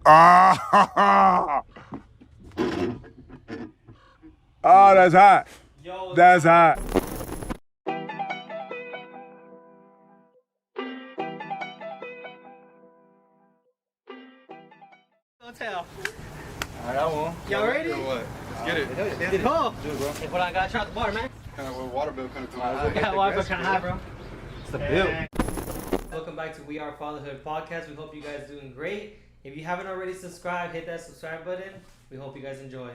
Ah! Oh, that's hot. Yo, That's hot. hotel. Alright, I won't. Y'all ready? Or what? Let's get it. Let's go. Hey, hold on, I gotta try out the bar, man. Kind of water bill kind of thing. I got water kind of high, bro. It's the bill. Welcome back to We Are Fatherhood Podcast. We hope you guys doing great. If you haven't already subscribed, hit that subscribe button. We hope you guys enjoy.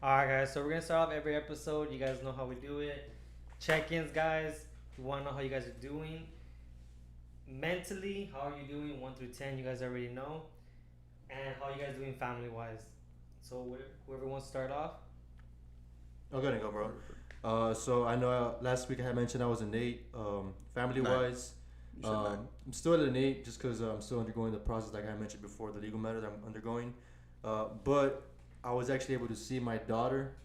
Alright guys, so we're gonna start off every episode. You guys know how we do it. Check-ins, guys. We wanna know how you guys are doing. Mentally, how are you doing? 1 through 10, you guys already know. And how you guys doing family-wise. So whoever wants to start off. I'm gonna go, bro. So I know last week I had mentioned I was an 8. Family-wise, I'm still at an 8 just because I'm still undergoing the process, like I mentioned before, the legal matter that I'm undergoing. But I was actually able to see my daughter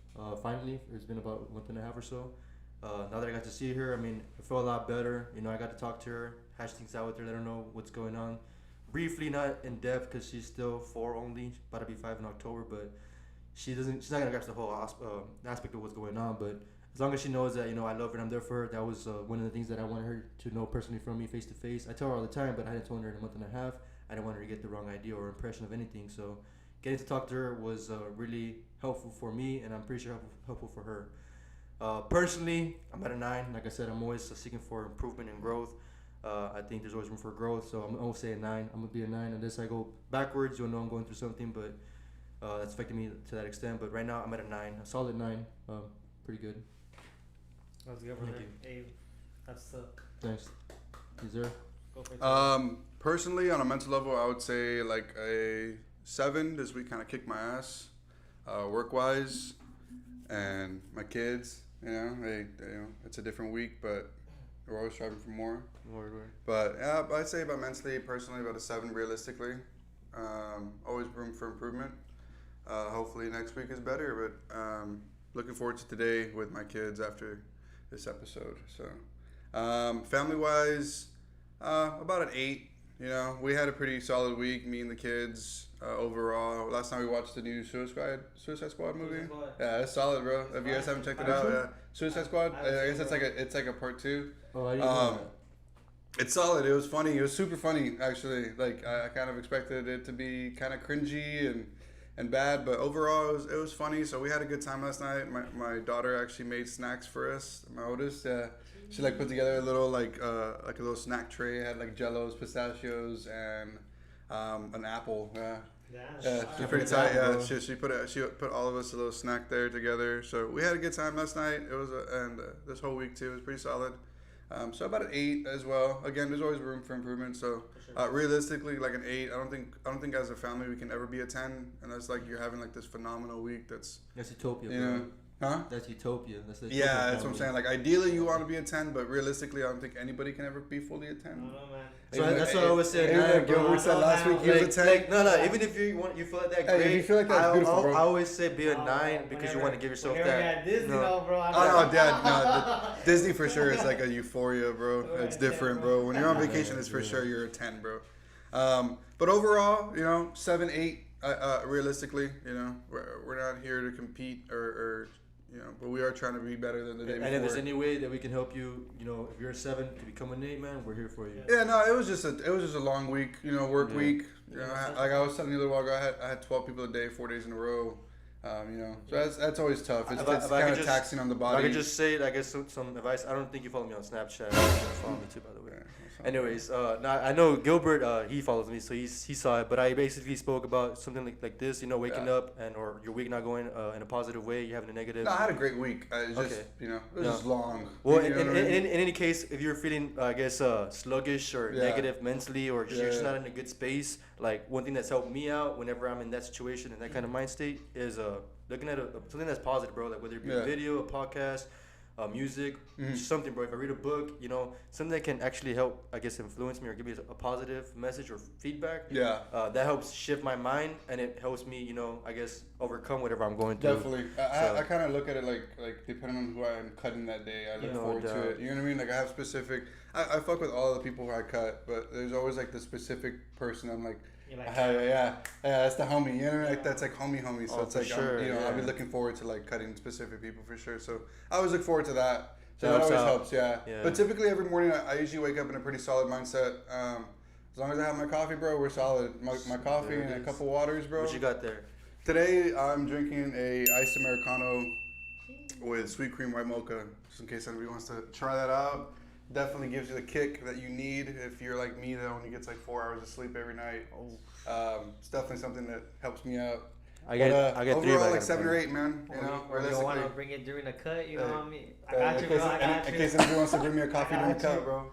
finally. It's been about a month and a half or so. Now that I got to see her, I mean, I feel a lot better. You know, I got to talk to her, hash things out with her, let her know what's going on. Briefly, not in depth, because she's still 4 only. She's about to be 5 in October, but she's not gonna grasp the whole aspect of what's going on. But as long as she knows that, you know, I love her and I'm there for her, that was one of the things that I wanted her to know personally from me, face to face. I tell her all the time, but I hadn't told her in a month and a half. I didn't want her to get the wrong idea or impression of anything. So getting to talk to her was really helpful for me, and I'm pretty sure helpful for her. Personally, I'm at a 9. Like I said, I'm always seeking for improvement and growth. I think there's always room for growth, so I'm gonna say a 9. I'm gonna be a 9 unless I go backwards. You'll know I'm going through something, but that's affecting me to that extent. But right now, I'm at a 9, a solid 9. Pretty good. Let's go, brother. Hey, that's the. Thanks. Is there? Go for it. Personally, on a mental level, I would say like a 7. This week kind of kicked my ass, work-wise, and my kids. You know, it's a different week, but we're always striving for more. Word. But yeah, I'd say about mentally, personally, about a 7 realistically. Always room for improvement. Hopefully next week is better, but looking forward to today with my kids after this episode. So family-wise, about an 8. You know, we had a pretty solid week, me and the kids. Overall, last time we watched the new Suicide Squad movie. Yeah, it's solid, bro. If you guys haven't checked it out, yeah, Suicide Squad. I guess it's like a part 2. Oh, I didn't know that. It's solid. It was funny. It was super funny, actually. Like I kind of expected it to be kind of cringy and bad, but overall it was funny. So we had a good time last night. My daughter actually made snacks for us. My oldest, she like put together a little like a little snack tray. It had like Jellos, pistachios, and an apple. Yeah, she's pretty tight. Yeah, she put all of us a little snack there together. So we had a good time last night. It was and this whole week too was pretty solid. So about an 8 as well. Again, there's always room for improvement. So realistically, like an 8. I don't think as a family we can ever be a 10. And that's like you're having like this phenomenal week. That's utopia, you bro. know, huh? That's utopia. That's the Yeah, that's what I'm saying. Like ideally you want to be a 10, but realistically I don't think anybody can ever be fully a 10. I don't know, man. So that's what I always say. Like Gilbert said last week, he was a 10. No. Even if you feel like that, great. If you feel like that's beautiful, bro. I always say be a 9 because you want to give yourself whenever that. you're at Disney, no. bro. Oh no, Dad, no. Disney for sure is like a euphoria, bro. It's different, bro. When you're on vacation, it's for sure you're a 10, bro. But overall, you know, 7, 8. Realistically, you know, we're not here to compete or you know, but we are trying to be better than the day before. And if there's any way that we can help you, you know, if you're a 7 to become an 8, man, we're here for you. Yeah, no, it was just a long week, you know, work week. You know, like I was telling you a little while ago, I had 12 people a day, 4 days in a row. You know, so that's always tough. It's kind of taxing on the body. I could just say, I guess, some advice. I don't think you follow me on Snapchat. You follow me too, by the way. Anyways, now I know Gilbert. He follows me, so he saw it. But I basically spoke about something like this. You know, waking up or your week not going in a positive way. You're having a negative. No, I had a great week. It was just, you know, it was just long. Well, you know in any case, if you're feeling, I guess, sluggish or negative mentally, or you're just not in a good space, like one thing that's helped me out whenever I'm in that situation and that kind of mind state is looking at something that's positive, bro. Like whether it be a video, a podcast, music, something, bro. If I read a book, you know, something that can actually help, I guess, influence me or give me a positive message or feedback. Yeah. That helps shift my mind, and it helps me, you know, I guess, overcome whatever I'm going through. Definitely. I kind of look at it like depending on who I'm cutting that day, I look forward to it. You know what I mean? Like I have specific. I fuck with all the people who I cut, but there's always like the specific person I'm like, You're like, yeah, that's the homie. You know, like that's like homie. So Oh, it's for like sure, I'll be yeah. looking forward to like cutting specific people for sure. So I always look forward to that. So It that helps always out. helps, yeah. Yeah. But typically every morning I usually wake up in a pretty solid mindset. As long as I have my coffee, bro, we're solid. My coffee There it and a is. couple waters, bro. What you got there? Today I'm drinking a iced Americano with sweet cream white mocha, just in case anybody wants to try that out. Definitely gives you the kick that you need if you're like me that only gets like 4 hours of sleep every night. It's definitely something that helps me out. I get Overall, 3. but I like gotta 7 or pay. 8, man. You know, or you realistically. want to bring it during the cut, you know Hey. what I mean? I got you, in bro. case, I got in you. case anybody wants to bring me a coffee I during the got you. cut, bro.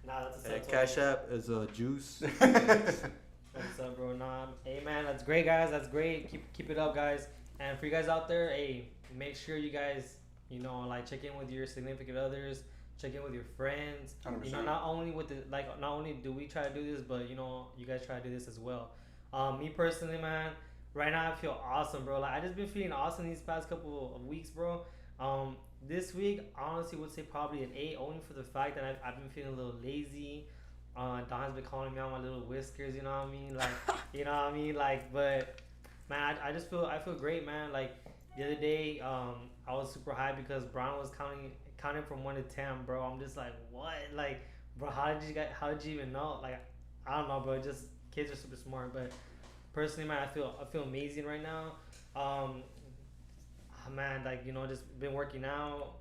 Nah, that's Hey, what's up. Cash App is juice. What's up, bro? Nah, hey man, that's great, guys. That's great. Keep it up, guys. And for you guys out there, hey, make sure you guys, like check in with your significant others, check in with your friends. 100%. Not only with not only do we try to do this, but you guys try to do this as well. Me personally, man, right now I feel awesome, bro. Like I just been feeling awesome these past couple of weeks, bro. This week, I honestly would say probably an 8, only for the fact that I've been feeling a little lazy. Don's been calling me out my little whiskers, you know what I mean? Like, Like, but man, I feel great, man. Like the other day, I was super high because Brown was counting from 1 to 10, bro. I'm just like, what? Like, bro, how did you even know? Like, I don't know, bro. Just kids are super smart, but personally, man, I feel amazing right now. Man, like just been working out,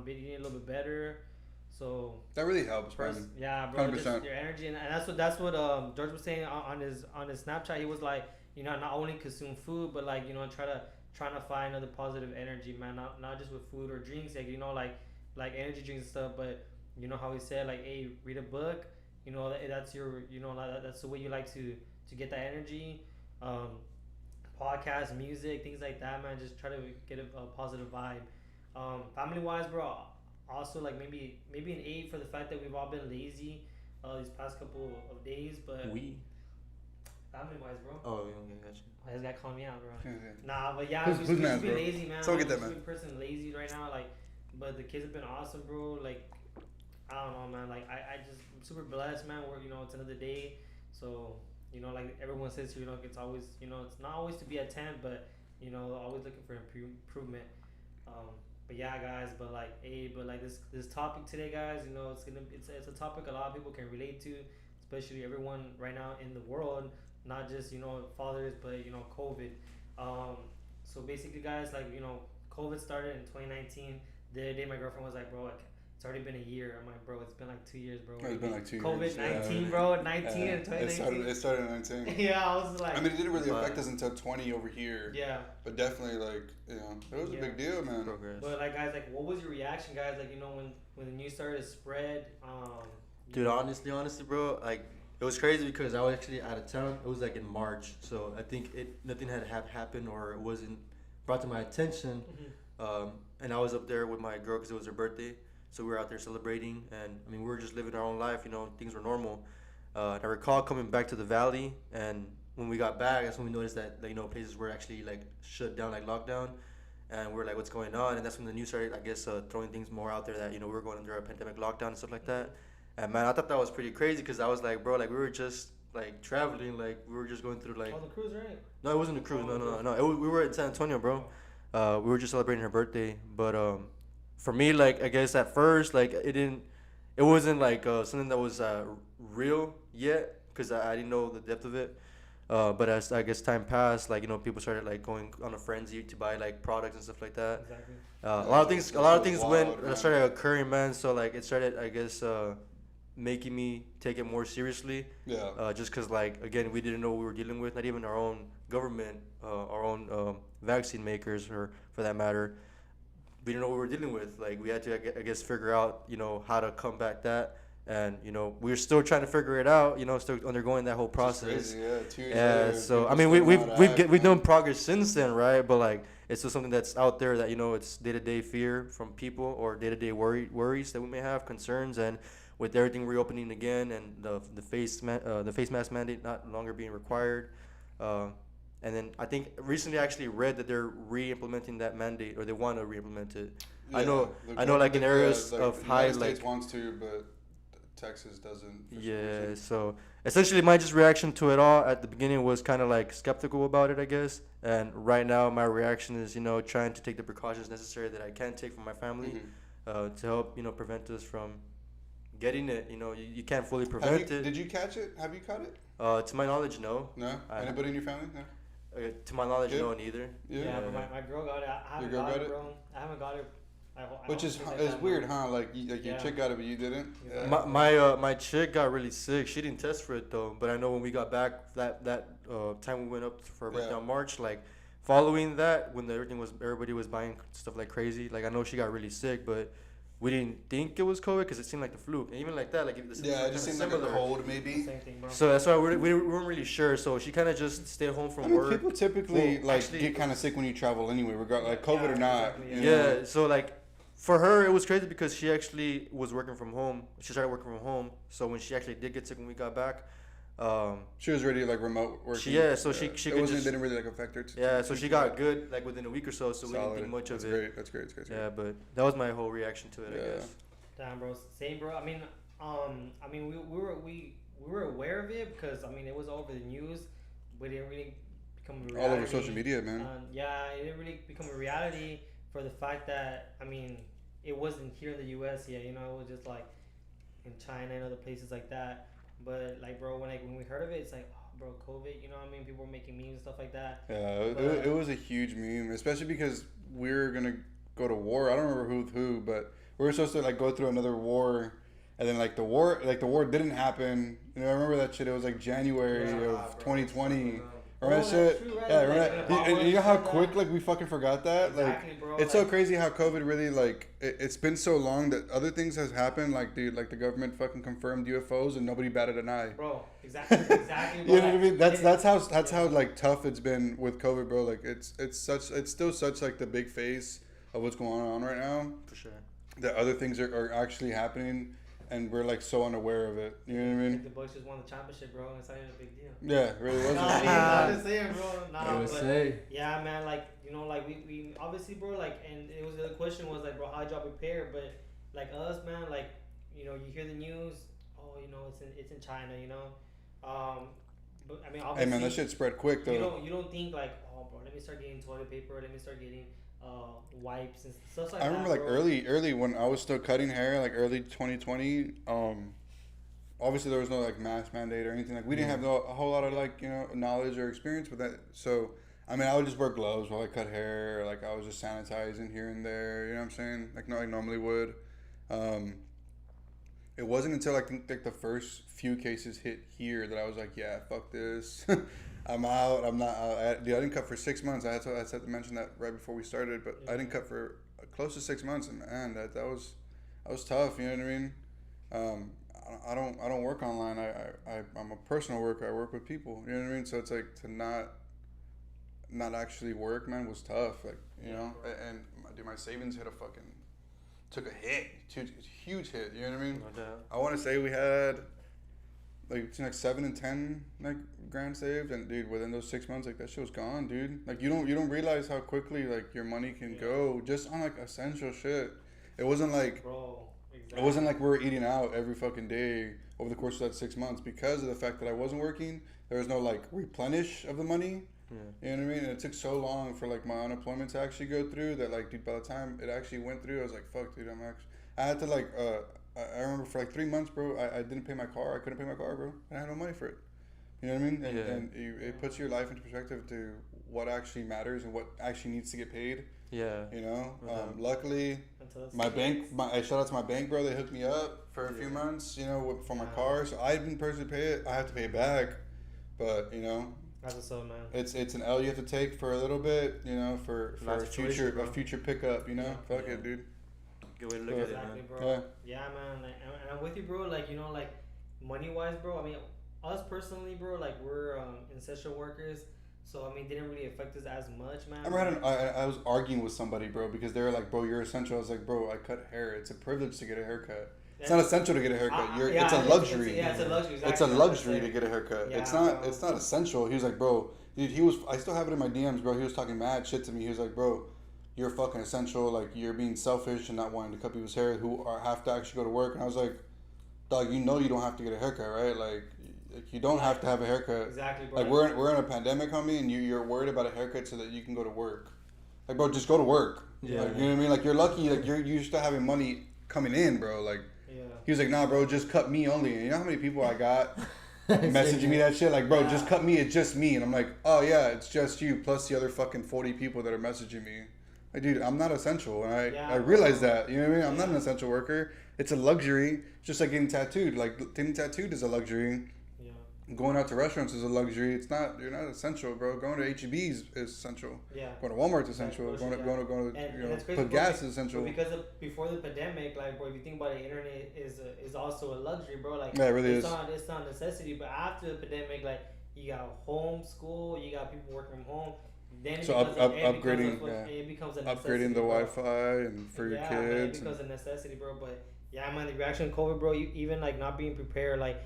been eating a little bit better. So That really helps, man. yeah, bro, 100%. just your energy, and that's what George was saying on his Snapchat. He was like, not only consume food, but like trying to find other positive energy, man. Not just with food or drinks, like energy drinks and stuff, but how he said like, hey, read a book. That's your that's the way you like to get that energy. Podcast, music, things like that, man. Just try to get a positive vibe. Family wise, bro. Also, like maybe an 8 for the fact that we've all been lazy these past couple of days, but We. family wise, bro. Oh, okay, gotcha. This guy calling me out, bro. Yeah. Nah, but yeah, Who's we mad, just been bro? lazy, man. So get that, Just man. been person lazy right now, like, but the kids have been awesome, bro. Like, I don't know, man. Like, I'm super blessed, man. It's another day, so like everyone says, it's always, it's not always to be at 10, but always looking for improvement. But yeah, guys, but this topic today, guys, it's a topic a lot of people can relate to, especially everyone right now in the world, not just fathers, but COVID. So basically, guys, like COVID started in 2019. The other day, my girlfriend was like, bro, it's already been a year. I'm like, bro, it's been like 2 years, bro. It's been like 2 years. COVID-19, yeah. bro. 19 and It 2019. started in 19. Yeah, I was like, I mean, it didn't really affect us until 20 over here. yeah. But definitely, like, it was a big deal, man. Progress. But like, guys, like, what was your reaction, guys? Like, when the news started to spread. Dude, honestly, bro, like it was crazy because I was actually out of town. It was like in March, so I think nothing had happened or it wasn't brought to my attention. And I was up there with my girl because it was her birthday, so we were out there celebrating, and I mean we were just living our own life. Things were normal. I recall coming back to the valley, and when we got back, that's when we noticed that places were actually like shut down, like lockdown, and we were like, what's going on? And that's when the news started, I guess, throwing things more out there that we were going under a pandemic lockdown and stuff like that. And man, I thought that was pretty crazy because I was like, bro, like we were just like traveling, like we were just going through like. Oh, the cruise, right? No, it wasn't a cruise. No. We were in San Antonio, bro. We were just celebrating her birthday, but for me, like I guess at first, like it wasn't like something that was real yet because I didn't know the depth of it. But as I guess time passed, like people started like going on a frenzy to buy like products and stuff like that. Exactly. A lot of things Wild, man. started occurring, man. So like it started, I guess, making me take it more seriously. Yeah. Just because like again, we didn't know what we were dealing with. Not even our own government, our own vaccine makers, or for that matter, we didn't know what we were dealing with. Like we had to, I guess, figure out how to combat that. And we're still trying to figure it out. Still undergoing that whole process. Crazy, yeah. 2 years Yeah. later, So I people mean, still know how to act, we've done man. progress since then, right? But like, it's still something that's out there that it's day-to-day fear from people or day-to-day worries that we may have, concerns, and with everything reopening again and the face mask mandate not longer being required. And then I think recently I actually read that they're re-implementing that mandate, or they want to re-implement it. I know, like in areas of high, United States like wants to, but Texas doesn't. For some Yeah, reason. so essentially my just reaction to it all at the beginning was kind of like skeptical about it, I guess. And right now my reaction is, trying to take the precautions necessary that I can take for my family to help, prevent us from getting it. You can't fully prevent it. Did you catch it? Have you caught it? To my knowledge, no. No? Anybody in your family? No? To my knowledge, Yeah. no, neither. Yeah, but my girl got it. I haven't girl got got it, it? bro. I haven't got it. Which is weird, huh? Like your Yeah. chick got it, but you didn't. Yeah. My chick got really sick. She didn't test for it though, but I know when we got back that time we went up for her birthday on March, like following that when everybody was buying stuff like crazy. Like I know she got really sick, but we didn't think it was COVID because it seemed like the flu. And even like that, like the symptoms Yeah, were it just seemed kinda like a similar. cold, maybe. Same thing, bro. So that's why we weren't really sure. So she kind of just stayed home from I mean, work. people typically Well, actually- get kind of sick when you travel anyway, regardless, like COVID or Yeah, not. exactly, you Yeah, know? so like for her it was crazy because she actually was working from home. She started working from home. So when she actually did get sick when we got back, She was already like remote working. she it could just didn't really like affect her. so she got good like within a week or so. So we didn't think much of it. That's great. Yeah, but that was my whole reaction to it. I Yeah. guess. Damn, bro. Same, bro. I mean, we were aware of it because it was all over the news, but it didn't really become a reality. All over social media, man. Yeah, it didn't really become a reality for the fact that it wasn't here in the U.S. yet. It was just like in China and other places like that. But like, bro, when we heard of it, it's like, oh, bro, COVID. People were making memes and stuff like that. Yeah, it was a huge meme, especially because we were gonna go to war. I don't remember who with who, but we were supposed to like go through another war, and then like the war didn't happen. I remember that shit. It was like January of 2020. Remember that shit? True, right? Yeah, Like, remember that? in a You know how bomb quick like we fucking forgot that? Exactly, like bro. it's so crazy how COVID really like it's been so long that other things has happened. Like dude, like the government fucking confirmed UFOs and nobody batted an eye. Bro, exactly, bro. You know what I mean? That's how like tough it's been with COVID, bro. Like it's still such like the big face of what's going on right now. For sure. That other things are actually happening, and we're like so unaware of it. You know what I Like mean? the Bush just won the championship, bro. It's not even a big deal. Yeah, it really wasn't. I'm just saying, bro. Nah, but USA. yeah, man. Like like we obviously, bro. Like, and it was the other question was like, bro, how'd y'all prepare? But like us, man. Like, you hear the news. Oh, it's in China. But Hey obviously. man, that shit spread quick though. You don't think like, oh, bro, let me start getting toilet paper. Let me start getting wipes and stuff like that. I remember like bro. early when I was still cutting hair, like early 2020. Obviously there was no like mask mandate or anything. Like we didn't have a whole lot of like knowledge or experience with that. So I would just wear gloves while I cut hair. Or, like I was just sanitizing here and there. You know what I'm saying? Like I normally would. It wasn't until I think like the first few cases hit here that I was like, yeah, fuck this. I'm out. I'm not out. I didn't cut for 6 months. I had to mention that right before we started, but I didn't cut for close to 6 months, and man, that was tough. You know what I mean? I don't work online. I'm a personal worker. I work with people. You know what I mean? So it's like to not actually work, man, was tough. Like and dude, my savings took a hit, huge hit. You know what I mean? No doubt. I want to say we had like between like 7 and 10 like grand saved, and dude, within those 6 months, like that shit was gone, dude. Like you don't realize how quickly like your money can go just on like essential shit. It wasn't like Bro, exactly. it wasn't like we were eating out every fucking day over the course of that 6 months because of the fact that I wasn't working. There was no like replenish of the money. Yeah. You know what I mean? And it took so long for like my unemployment to actually go through that like dude, by the time it actually went through, I was like, fuck, dude, I had to like I remember for like 3 months, bro, I didn't pay my car. I couldn't pay my car, bro. And I had no money for it. You know what I mean? And it puts your life into perspective to what actually matters and what actually needs to get paid. Yeah. Luckily, I shout out to my bank, bro. They hooked me up for a few months, for my car. So I didn't personally pay it. I have to pay it back. But, That's what's up, man. it's an L you have to take for a little bit, for Lots a of choices, future bro. pickup, Fuck it, dude. Good way to look at it, man. Exactly, bro. Yeah. Yeah, man. Like, and I'm with you, bro. Like, like money wise, bro. Us personally, bro. Like, we're essential workers, so didn't really affect us as much, man. I remember I was arguing with somebody, bro, because they were like, bro, you're essential. I was like, bro, I cut hair. It's a privilege to get a haircut. It's not essential to get a haircut. It's a luxury. It's a luxury. Exactly. It's a luxury to get a haircut. Yeah, It's not. bro. It's not essential. He was like, bro, dude. I still have it in my DMs, bro. He was talking mad shit to me. He was like, bro, you're fucking essential. Like you're being selfish and not wanting to cut people's hair who have to actually go to work. And I was like, dog, you know you don't have to get a haircut, right? Like you don't have to have a haircut. Exactly, bro. Like we're in a pandemic, homie, and you're worried about a haircut so that you can go to work. Like, bro, just go to work. Yeah. Like, you know what I mean? Like, you're lucky. Like, you're still having money coming in, bro. Like, Yeah. he was like, nah, bro, just cut me only. And you know how many people I got messaging me that shit? Like, bro, just cut me. It's just me. And I'm like, oh, yeah, it's just you plus the other fucking 40 people that are messaging me. Like, dude, I'm not essential. And I realize that. You know what I mean? I'm not an essential worker. It's a luxury. Just like getting tattooed. Like, getting tattooed is a luxury. Going out to restaurants is a luxury. It's not. You're not essential, bro. Going to HEB is essential. Yeah. Going to Walmart's essential. Going to put gas is essential. Because before the pandemic, like, bro, if you think about it, internet is also a luxury, bro. Like, yeah, it really is. It's not a necessity. But after the pandemic, like, you got homeschool, you got people working from home. Then it becomes a necessity, upgrading the Wi-Fi and for your kids. It becomes a necessity, bro. But yeah, man, the reaction to COVID, bro. Even like not being prepared, like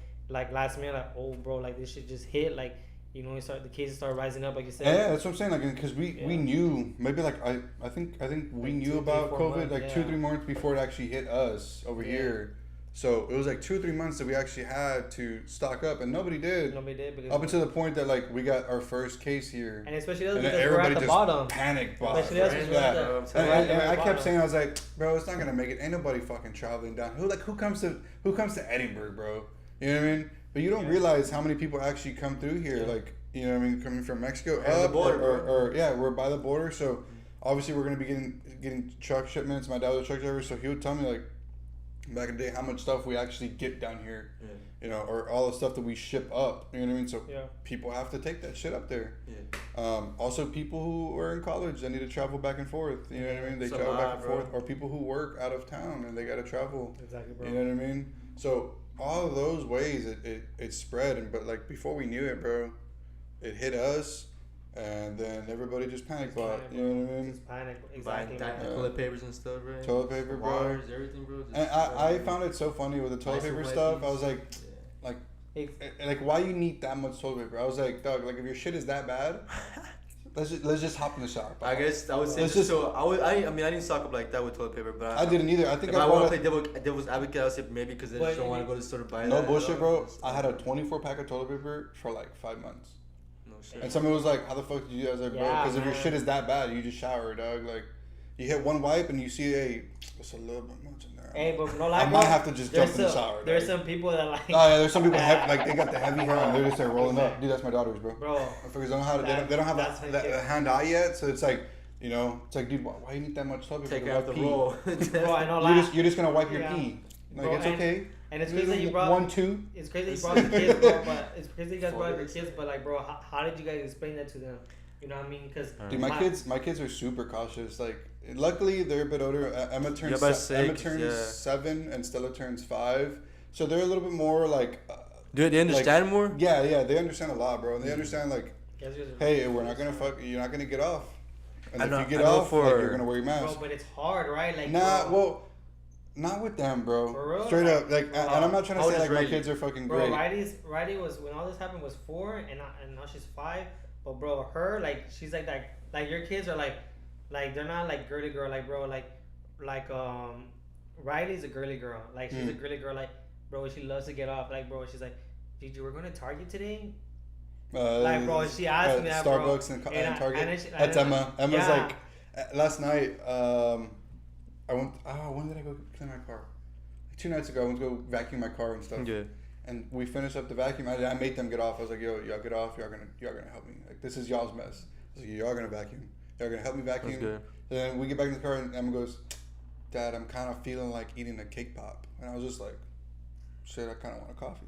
last minute, like, oh, bro, like this shit just hit, like, you know, the cases start rising up, like you said. Yeah, that's what I'm saying. Like, because we knew, maybe like I think we knew about COVID like 2-3 months before it actually hit us over here. So it was like 2 or 3 months that we actually had to stock up, and nobody did. Because up until the point that like we got our first case here, and especially us and because everybody we're at the just bottom. panicked bought. Especially us, And I kept saying, I was like, bro, it's not gonna make it. Ain't nobody fucking traveling down. Who comes to Edinburgh, bro? You know what I mean? But you don't realize how many people actually come through here, like, you know what I mean, coming from Mexico up, we're by the border, so obviously we're gonna be getting truck shipments. My dad was a truck driver, so he would tell me, like, back in the day, how much stuff we actually get down here, you know, or all the stuff that we ship up. You know what I mean? So people have to take that shit up there. Also, people who are in college, they need to travel back and forth. You know what I mean? They travel back and forth, or people who work out of town and they gotta travel. Exactly, bro. You know what I mean? So all of those ways it spread, but like before we knew it, bro, it hit us, and then everybody just panic bought. You know what I mean? Just panic, exactly. Toilet papers and stuff, right? Toilet paper, bro. Wires, everything, bro. And I found it so funny with the toilet paper stuff. I was like, like why you need that much toilet paper? I was like, dog, like if your shit is that bad, let's just hop in the shower. I guess I would say I mean I didn't stock up like that with toilet paper, but I didn't either. I think if I want to play devil's advocate, I would say maybe because they just don't want to go to the store to buy no bullshit, bro. I had a 24 pack of toilet paper for like 5 months. No shit. And somebody was like, how the fuck did you guys, bro? Because if your shit is that bad, you just shower, dog. Like, you hit one wipe and you see, hey, it's a little bit much in there. Hey, but no lie, I might have to just jump in the shower. There's some people that like. Oh yeah, there's some people like they got the heavy hair and they just start rolling up. Dude, that's my daughters, bro. Because they don't have that hand-eye yet, so it's like, you know, it's like, dude, why you need that much toilet paper? Take out the roll. Bro, I know. You're just gonna wipe your pee. Like, it's okay. And it's crazy that you brought 1, 2. It's crazy that you brought the kids, bro. But it's crazy you guys brought your kids. But like, bro, how did you guys explain that to them? You know what I mean? Because dude, my kids are super cautious. Like, luckily they're a bit older. Emma turns 7 and Stella turns 5, so they're a little bit more like. Do they understand more? Yeah, they understand a lot, bro. And they understand like, hey, we're not gonna fuck. You're not gonna get off. And if you get off, like, you're gonna wear your mask. Bro, but it's hard, right? Like, not with them, bro. For real? Straight up, like, and I'm not trying to say like my kids are fucking great. Riley was when all this happened was 4, and now she's 5. But bro, her like she's like that. Like your kids are like they're not like girly girl. Like bro, like Riley's a girly girl. Like she's a girly girl. Like bro, she loves to get off. Like bro, she's like, Gigi, we're going to Target today. Like bro, she asked me that, Starbucks bro. and Target. That's Emma. Emma's like, last night. I went. When did I go clean my car? Like 2 nights ago, I went to go vacuum my car and stuff. Yeah. And we finished up the vacuum. I made them get off. I was like, yo, y'all get off. Y'all gonna help me. Like, this is y'all's mess. I was like, y'all gonna vacuum. Y'all gonna help me vacuum. That's good. Then we get back in the car and Emma goes, Dad, I'm kind of feeling like eating a cake pop. And I was just like, shit, I kind of want a coffee.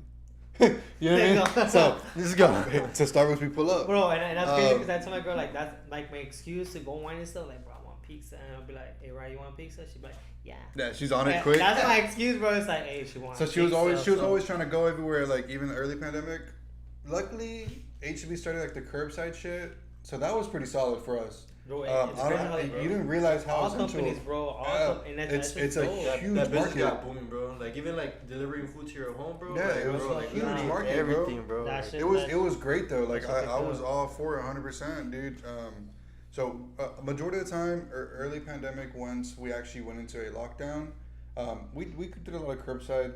You know what I mean? So let's go. To Starbucks, we pull up. Bro, and that's crazy because I tell my girl, like, that's like my excuse to go wine and stuff. Like, bro, I want pizza. And I'll be like, hey, Ryan, you want pizza? She'd be like, yeah. Yeah, she's on it quick. That's my excuse, bro. It's like, hey, she wants pizza. So she was always trying to go everywhere, like, even the early pandemic. Luckily, HB started, like, the curbside shit. So that was pretty solid for us. Bro, you didn't realize how all essential. Companies, bro. It's a huge that business market. got booming, bro. Like even like delivering food to your home, bro. Yeah, like, it was bro, a like, huge market, everything, bro. Like, it was great though. Like I was all for 100%, dude. So majority of the time, early pandemic, once we actually went into a lockdown, we did a lot of curbside.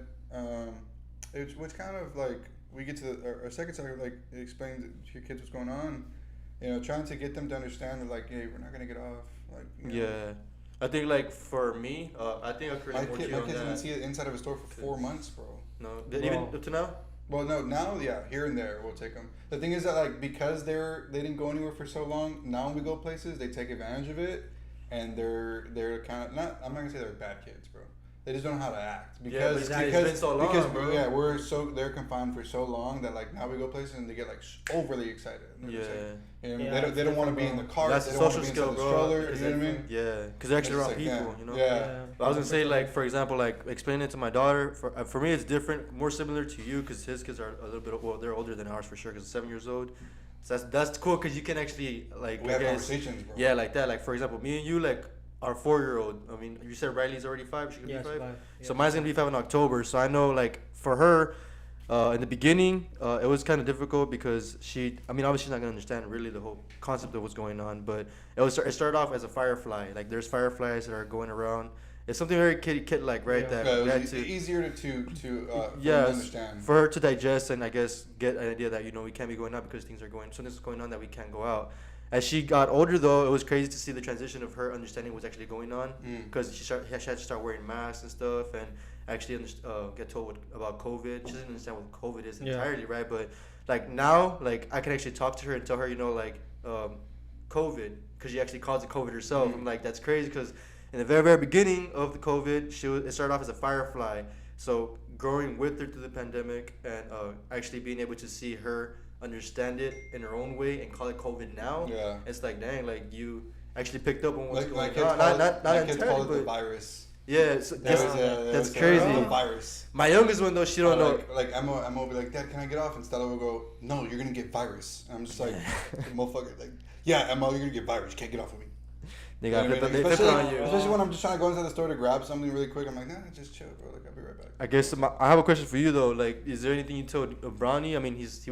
which kind of like we get to our second segment, like explain to your kids what's going on. You know, trying to get them to understand that, like, hey, we're not gonna get off. Like, you know. Yeah. I think like for me, I think I created more My on kids that. didn't see it inside of a store for 4 months, bro. No, even up to now. Well, no, now here and there we'll take them. The thing is that like because they didn't go anywhere for so long, now when we go places, they take advantage of it, and they're kind of not. I'm not gonna say they're bad kids, bro. They just don't know how to act because it's been so long, bro. Yeah, they're confined for so long that like now we go places and they get like overly excited. Yeah. They don't want to be in the car. That's they a don't social want to be skill, inside the bro. stroller. You know what I mean? Yeah, because they're actually It's around like, people, you know. Yeah. But I was gonna say, like, for example, like explaining it to my daughter. For me, it's different, more similar to you, because his kids are a little bit. Well, they're older than ours for sure, because 7 years old. So that's cool, because you can actually like. We have conversations, bro. Yeah, like that. Like for example, me and you, like our 4-year-old. I mean, you said Riley's already 5. She could be 5. Yeah. So mine's gonna be 5 in October. So I know, like, for her, in the beginning, it was kind of difficult because obviously she's not gonna understand really the whole concept of what's going on. But it started off as a firefly. Like there's fireflies that are going around. It's something very kid-like, right? Yeah. That It we had was to, easier to yeah, understand. for her to digest and I guess get an idea that we can't be going out because something's going on that we can't go out. As she got older, though, it was crazy to see the transition of her understanding what's actually going on, because she had to start wearing masks and stuff, and actually get told about COVID. She doesn't understand what COVID is entirely, right? But like now, like I can actually talk to her and tell her, COVID, because she actually calls it COVID herself. I'm like, that's crazy, because in the very, very beginning of the COVID, it started off as a firefly. So growing with her through the pandemic and actually being able to see her understand it in her own way and call it COVID now. Yeah. It's like, dang, like you actually picked up on what's going kids on. call Not it entirely, the virus. yeah, that's crazy. The virus. My youngest one though, she don't know. Like Emma will be like, Dad, can I get off? And Stella will go, no, you're gonna get virus. And I'm just like, motherfucker, like, yeah, Emma, you're gonna get virus. You can't get off of me. They got You know what I mean? flip it on you. Especially when I'm just trying to go inside the store to grab something really quick. I'm like, nah, just chill, bro. Like, I'll be right back. I guess I have a question for you though. Like, is there anything you told Bronny? I mean, he's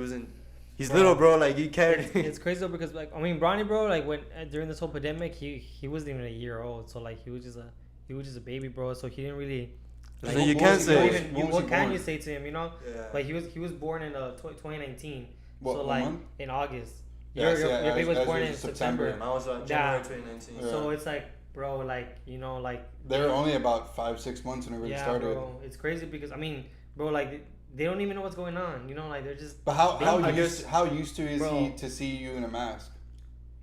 little, bro. Like, you can't. It's crazy though, because like Bronny, bro, like when during this whole pandemic, he wasn't even a year old, so like he was just a baby, bro. So he didn't really. Like, so you can't say. What can you say to him? Yeah. Like he was born in 2019. What, so what like month? in August. Yeah, Your baby was born in September. September. I was January 2019. Yeah. So it's like, bro, like like. They were only about 5-6 months when it really started. Bro, it's crazy because bro, like they don't even know what's going on. Like they're just. But how used to is bro, he to see you in a mask?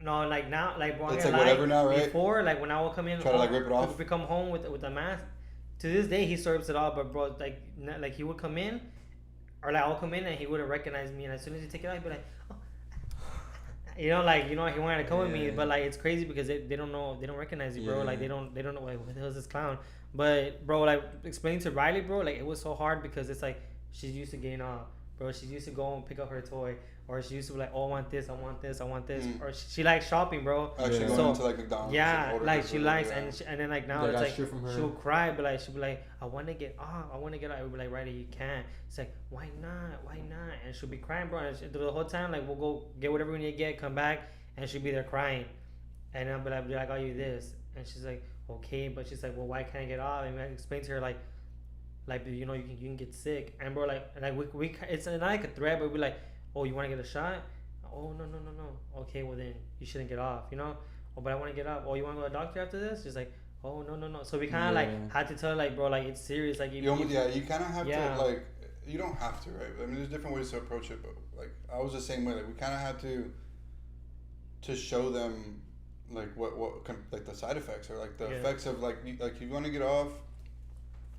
No, like now, like bro, It's like whatever now, right? Before, like when I would come in, Try to like rip it off. if we come home with a mask, to this day he still rips it off. But bro, like he would come in, or like I'll come in and he wouldn't recognize me, and as soon as he take it off, he'd be like, oh. He wanted to come with me, but like it's crazy because they don't know, they don't recognize you, bro. Like they don't know, like, what the hell is this clown? But bro, like explaining to Riley, bro, like it was so hard because it's like she's used to getting off, bro. She's used to go and pick up her toy, or she used to be like, oh, I want this, or she likes shopping, bro. Actually going to like McDonald's. Yeah, like she likes, and then like now it's like she'll her. cry, but like she'll be like, I want to get off, I would be like, Riley, you can't. It's like, why not? And she'll be crying, bro. And the whole time, like we'll go get whatever we need to get, come back, and she'll be there crying, and I'll be like, I got you this, and she's like, okay, but she's like, well, why can't I get off? And I explain to her like you can get sick, and bro, like we it's not like a threat, but we're like, oh, you want to get a shot? Oh, no. Okay, well then you shouldn't get off, Oh, but I want to get off. Oh, you want to go to the doctor after this? She's like, oh, no. So we kind of like had to tell her, like, bro, like it's serious, like you kind of have to, like, you don't have to, right? I mean, there's different ways to approach it, but like I was the same way. Like we kind of had to show them like what like the side effects or like the effects of like you want to get off,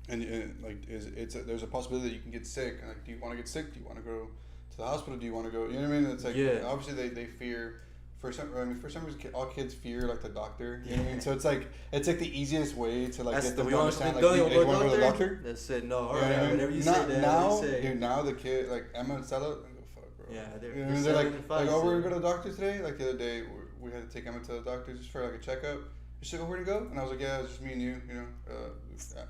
and like there's a possibility that you can get sick. And like, do you want to get sick? Do you want to go to the hospital? Do you want to go? You know what I mean? It's like obviously they fear. For some reason, all kids fear like the doctor. You know what I mean? So it's like the easiest way to like get them to understand. Like, you want to go to the doctor? That's it. No, alright. Yeah, whatever you say. Now, dude, now the kid like Emma and Stella, they go fuck, bro. Yeah, they're like, oh, we're gonna go to the doctor today. Like the other day, we had to take Emma to the doctor just for like a checkup. She's like, oh, where to go? And I was like, yeah, it's just me and you.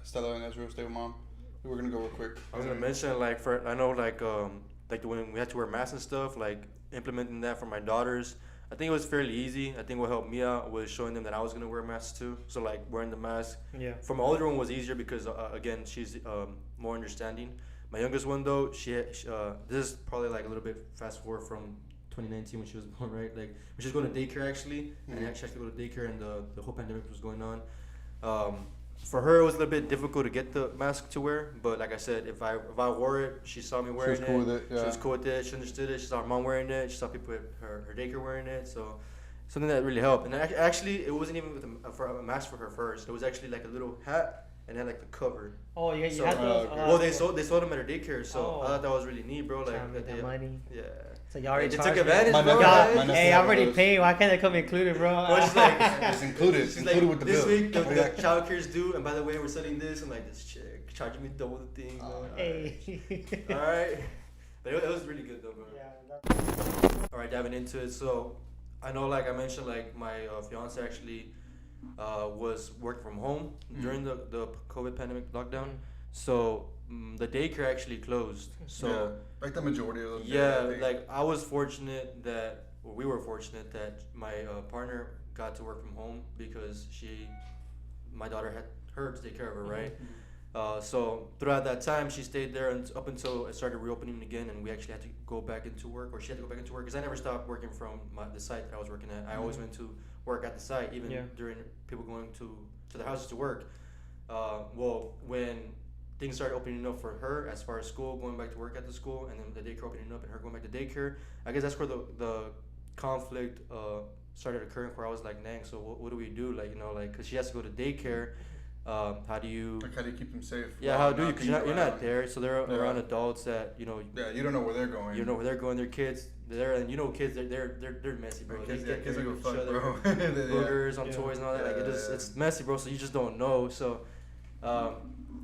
Stella and Ezra will stay with mom. We're gonna go real quick. I was gonna mention like I know like when we had to wear masks and stuff, like implementing that for my daughters. I think it was fairly easy. I think what helped me out was showing them that I was gonna wear masks too. So like wearing the mask. Yeah. For my older one was easier because again she's more understanding. My youngest one though, this is probably like a little bit fast forward from 2019 when she was born, right? Like when she was going to daycare actually, and she actually go to daycare, and the whole pandemic was going on. For her, it was a little bit difficult to get the mask to wear, but like I said, if I wore it, she saw me wearing it. She was cool with it. Yeah. She was cool with it. She understood it. She saw her mom wearing it. She saw people at her daycare wearing it. So something that really helped. And actually, it wasn't even for a mask for her first. It was actually like a little hat and it had like the cover. Oh, you So, had those? Well, they sold them at her daycare, so I thought that was really neat, bro. Like Trying to make that money. Yeah. So y'all already They charged took advantage, My bro. nephew- Y'all, my nephew hey, had I'm already those. paying. Why can't they come included, bro? Well, it's like, It's included. It's she's included like, with the this bill. week the child care is due, and by the way, we're selling this. I'm like, this chick charging me double the thing. Hey. All right. But it was really good though, bro. Yeah, All right, diving into it. So I know, like I mentioned, like my fiance actually was working from home during the COVID pandemic lockdown. So the daycare actually closed. So like the majority of them. yeah, like I was fortunate that, or we were fortunate that my partner got to work from home because my daughter had her to take care of her, right? So throughout that time, she stayed there up until it started reopening again, and we actually had to go back into work, or she had to go back into work, because I never stopped working from the site that I was working at. I always went to work at the site, even during people going to their houses to work. Well, when things started opening up for her as far as school, going back to work at the school, and then the daycare opening up and her going back to daycare, I guess that's where the conflict started occurring, where I was like, dang, so what do we do? Like, you know, like, because she has to go to daycare. How do you keep them safe? Yeah, how do you? Because you're not there, so they're around adults that, you know. Yeah, you don't know where they're going. You don't know where they're going. Their kids, they're, and you know, kids, they're messy, bro. Kids, They kids get are each fuck, other bro. boogers on toys and all that. Like it's messy, bro. So you just don't know. So,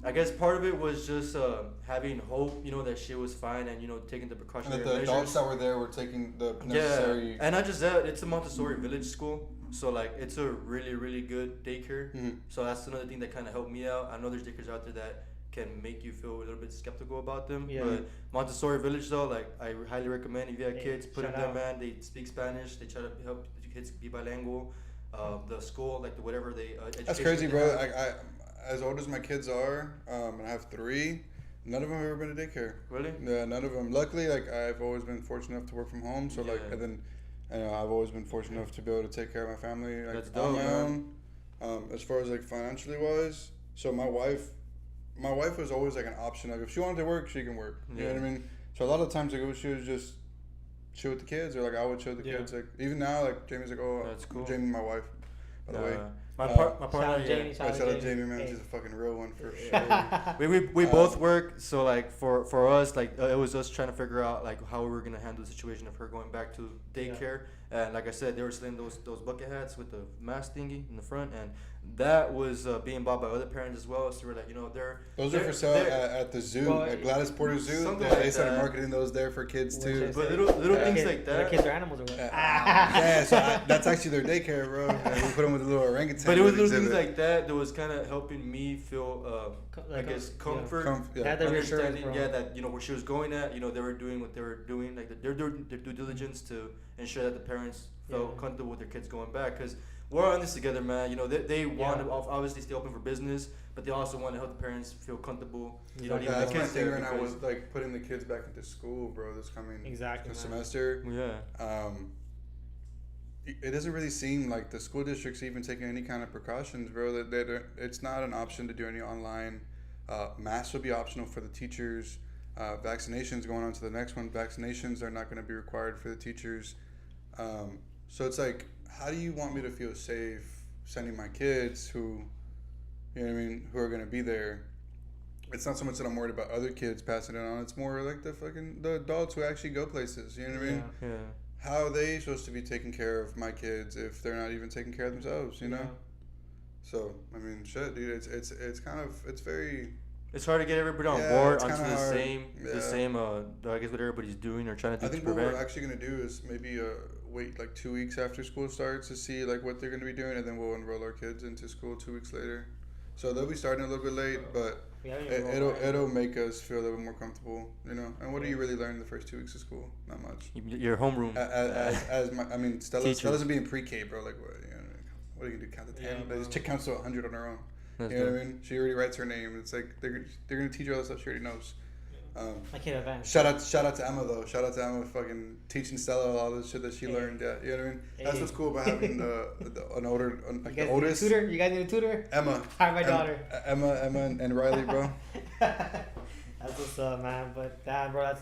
I guess part of it was just having hope, you know, that she was fine, and you know, taking the precautionary And that the measures. adults that were there were taking the necessary. Yeah, and not just that, it's a Montessori village school, so like it's a really, really good daycare. So that's another thing that kind of helped me out. I know there's daycares out there that can make you feel a little bit skeptical about them, but Montessori village though, like I highly recommend if you have kids, put them there, man. They speak Spanish. They try to help the kids be bilingual. The school, like whatever they That's crazy, bro. I as old as my kids are, and I have 3. None of them have ever been to daycare. Really? Yeah, none of them. Luckily, like I've always been fortunate enough to work from home. So like, and then, I've always been fortunate enough to be able to take care of my family like That's on dope, my own. As far as like financially wise, so my wife was always like an option. Like if she wanted to work, she can work. You know what I mean? So a lot of times like she was just chill with the kids, or like I would chill with the kids. Like even now, like Jamie's like, oh, that's cool. Jamie, my wife, by the way. My partner, shout out Jamie, Shout out Jamie, man. She's a fucking real one for sure. we both work, so like for us, like it was us trying to figure out like how we were gonna handle the situation of her going back to daycare. And like I said, they were selling those bucket hats with the mask thingy in the front, and that was being bought by other parents as well. So we're like, you know, those are for sale at the zoo, at Gladys Porter Zoo. They started marketing those there for kids too. But little things like that. Their kids are animals or what? Yeah, so that's actually their daycare, bro. We put them with a little orangutan. But it was little things like that that was kind of helping me feel, I guess, comfort, understanding, that, you know, where she was going at, you know, they were doing what they were doing, like their due diligence to ensure that the parents felt comfortable with their kids going back, because we're on this together, man. You know, they want to obviously stay open for business, but they also want to help the parents feel comfortable. You know, that's my thing right now was like putting the kids back into school, bro. This coming semester. Yeah. It doesn't really seem like the school district's even taking any kind of precautions, bro. It's not an option to do any online. Masks will be optional for the teachers. Vaccinations going on to the next one. Vaccinations are not going to be required for the teachers. So it's like, how do you want me to feel safe sending my kids who, you know what I mean, who are going to be there? It's not so much that I'm worried about other kids passing it on. It's more like the adults who actually go places. You know what I mean? Yeah. How are they supposed to be taking care of my kids if they're not even taking care of themselves? You know? So I mean, shit, dude. It's kind of very. It's hard to get everybody on board onto the same I guess what everybody's doing or trying to do. I think what we're actually gonna do is maybe wait like 2 weeks after school starts to see like what they're gonna be doing, and then we'll enroll our kids into school 2 weeks later. So they'll be starting a little bit late, but it'll make us feel a little bit more comfortable, you know. And what do you really learn in the first 2 weeks of school? Not much. Your homeroom. Stella's being pre-K, bro. Like what are you gonna do? Count to 10? But just counts to 100 on her own. You know what I mean? She already writes her name. It's like they're gonna teach her all the stuff she already knows. I can't advance. Shout out to Emma though. Shout out to Emma, fucking teaching Stella all the shit that she learned. Yeah, you know what I mean. That's what's cool about having an older, like the oldest. You guys need a tutor? Emma. Hi, my daughter. Emma, and Riley, bro. That's what's up, man. But damn, bro,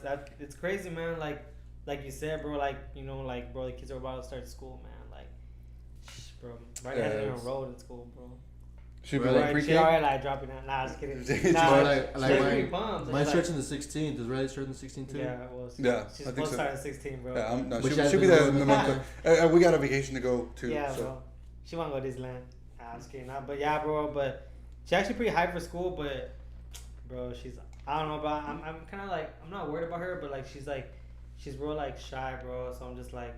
it's crazy, man. Like you said, bro. Like bro, the kids are about to start school, man. Like, bro, right now they're enrolled in school, bro. She be Right, like she pre-K. already like dropping out. Nah, just kidding. Mine starts in the 16th. Does Riley start in the 16th too? Yeah, well, Yeah, she's I think supposed to so. start at 16, bro. Yeah, no, But she'll be there in the month. We got a vacation to go to. Yeah, so. bro. She want to go to Disneyland. Nah, just kidding. Nah, but yeah, bro. But she's actually pretty hyped for school. But bro, I don't know about. I'm kind of like, I'm not worried about her, but like she's real like shy, bro. So I'm just like.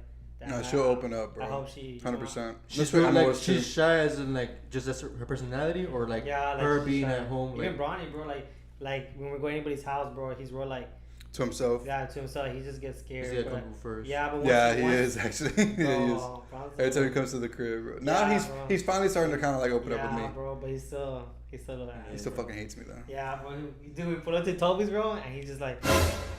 No, she'll open up, bro. I hope she. 100%. She's really, like, she's shy as in like just as her personality, or like, like her being shy. at home. Even Like, Bronny, bro, like when we go to anybody's house, bro, he's real like. To himself. Yeah, to himself, he just gets scared. he's But, comfortable first. yeah, but Yeah, he is actually. Yeah, he is. Bron's Every time he cool. comes to the crib, bro. Now Yeah, bro. he's finally starting to kind of like open up with me. bro, but he's still He still fucking hates me though. Yeah, bro. Dude, we pull up to Toby's, bro, and he just like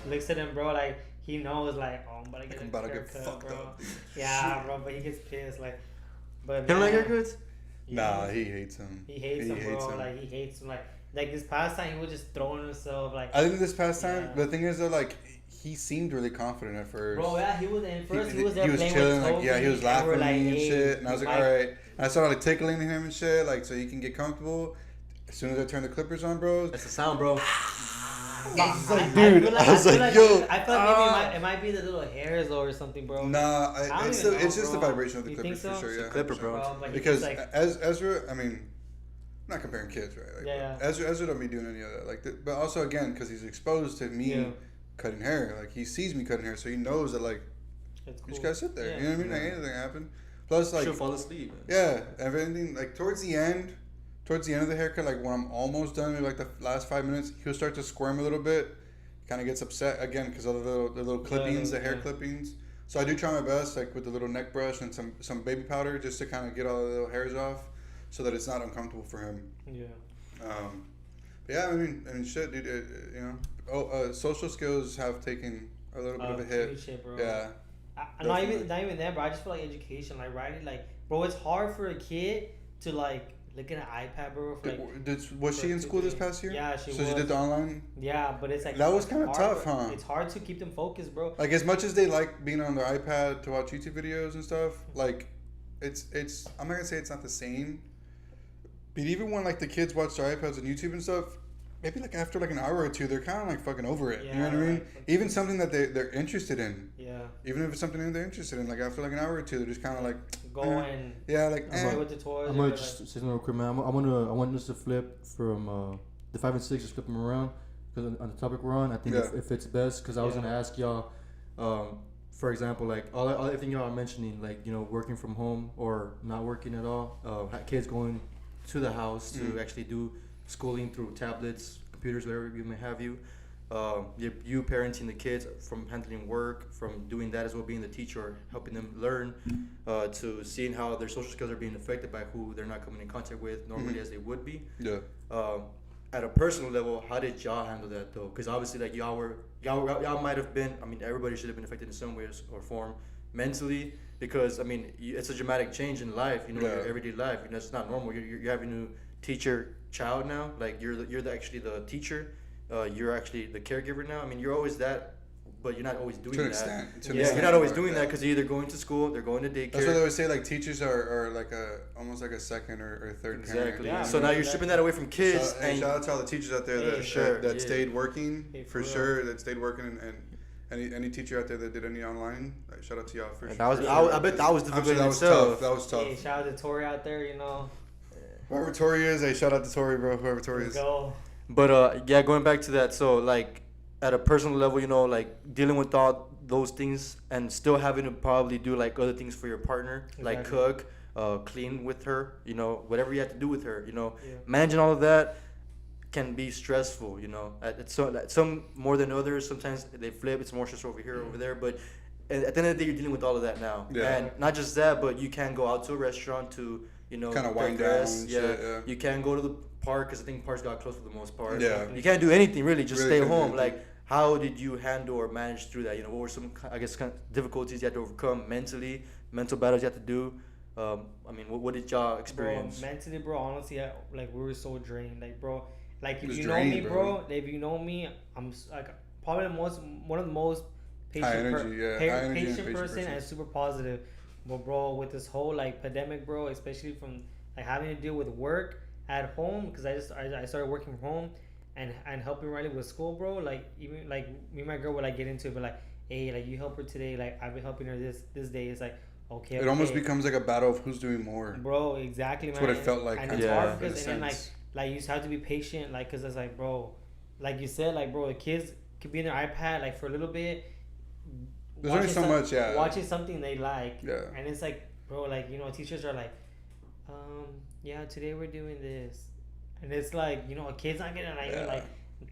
looks at him, bro, like he knows, like, oh, I'm about to get fucked bro. up. Yeah, bro, but he gets pissed, like. But You don't like haircuts? Nah, he hates him. He hates him, bro. Like he hates him, like this past time he was just throwing himself, like. I think this past time, Yeah. the thing is though, like he seemed really confident at first. Bro, yeah, he was there playing chilling, with Toby, like yeah, he was laughing and we're at me and hey, shit, and I was like, all right. And I started like tickling him and shit, like so he can get comfortable. As soon as I turn the clippers on, bro, That's the sound, bro. dude, I was like, yo. I feel like maybe it might be the little hairs or something, bro. Nah, it's just the bro. vibration of the You clippers think so? for sure. Yeah, Clipper, 100%. bro. But he Because just, like, as Ezra, I mean, I'm not comparing kids, right? Like, Yeah. Ezra don't be doing any of that. Like, but also again, because he's exposed to me cutting hair. Like he sees me cutting hair, so he knows that like it's cool. you just gotta sit there. Yeah. You know what I mean? Like anything happen. Plus, like She'll fall asleep. Man. yeah, if anything, like towards the end of the haircut, like when I'm almost done, maybe like the last 5 minutes, he'll start to squirm a little bit. Kind of gets upset again because of the little clippings, the hair clippings. So I do try my best, like with the little neck brush and some baby powder, just to kind of get all the little hairs off, so that it's not uncomfortable for him. Yeah. But yeah, I mean, shit, dude. You know, social skills have taken a little bit of a hit. Shit, bro. Yeah. Not even that, bro. I just feel like education, like writing, like, bro, it's hard for a kid to like look at an iPad, bro. For, like, Was she in school this past year? Yeah, she was. So she did the online? Yeah, but it's like That was kind of tough, huh? It's hard to keep them focused, bro. Like as much as they like being on their iPad to watch YouTube videos and stuff, like it's I'm not gonna say it's not the same, but even when like the kids watch their iPads and YouTube and stuff, maybe like after like an hour or two, they're kind of like fucking over it. Yeah, you know what I mean? right. Even something that they're interested in. Yeah. Even if it's something that they're interested in, like after like an hour or two, they're just kind of like Going. yeah, like Play with the toys. I'm or, gonna like, just say something real quick, man. I want us to flip from the 5 and 6, just flip them around because on the topic we're on, I think it fits best. Because I was gonna ask y'all, for example, like everything y'all are mentioning, like, you know, working from home or not working at all, kids going to the house to actually do schooling through tablets, computers, whatever you may have you. You parenting the kids, from handling work, from doing that as well, being the teacher, or helping them learn, to seeing how their social skills are being affected by who they're not coming in contact with normally as they would be. yeah. At a personal level, how did y'all handle that though? Because obviously, like y'all might have been. I mean, everybody should have been affected in some way or form mentally. Because I mean, it's a dramatic change in life. You know, your everyday life. You know, it's not normal. You're having to teach your child now. Like you're actually the teacher. You're actually the caregiver now. I mean, you're always that, but you're not always doing that. You're not always doing that because you're either going to school, they're going to daycare. That's what they always say. Like teachers are like almost like a second or third parent. Exactly. Yeah, So now you're stripping that away from kids. So, and shout out to all the teachers out there that stayed working for real. sure. That stayed working and any teacher out there that did any online. Like, shout out to y'all for sure. I bet that was difficult in was itself. tough. That was tough. Hey, shout out to Tori out there, you know. Whoever Tori is, hey, shout out to Tori, bro. Whoever Tori is. Go. But yeah, going back to that, so like at a personal level, you know, like dealing with all those things and still having to probably do like other things for your partner, like cook, clean with her, you know, whatever you have to do with her, you know, managing all of that can be stressful, you know. Some more than others. Sometimes they flip. It's more stressful over here, over there. But at the end of the day, you're dealing with all of that now. Yeah. And not just that, but you can go out to a restaurant to, you know, kind of wind down. And shit, yeah. You can go to the park because I think parks got closed for the most part. Yeah. You can't do anything really. Just Really stay couldn't do home. anything. Like how did you handle or manage through that? You know, what were some, I guess, kind of difficulties you had to overcome mentally, mental battles you had to do? I mean, what did y'all experience? Bro, mentally, bro, honestly, like we were so drained. Like, bro, like if Just you know drained, me, bro. if you know me, I'm like probably one of the most patient, High energy, high energy and patient person and super positive. But bro, with this whole like pandemic, bro, especially from like having to deal with work at home, because I started working from home and helping Riley with school, bro. Like even like me and my girl would like get into it, but like, hey, like you help her today, like I've been helping her this day. It's like, okay. It almost becomes like a battle of who's doing more. Bro, exactly, That's man. what it felt like. And kind it's of, hard in a because, and then sense. like you just have to be patient, like, cause it's like, bro, like you said, like, bro, the kids could be in their iPad like for a little bit. There's only so much, yeah. Watching something they like, Yeah. and it's like, bro, like, you know, teachers are like, yeah, today we're doing this, and it's like, you know, a kid's not gonna like, Yeah. like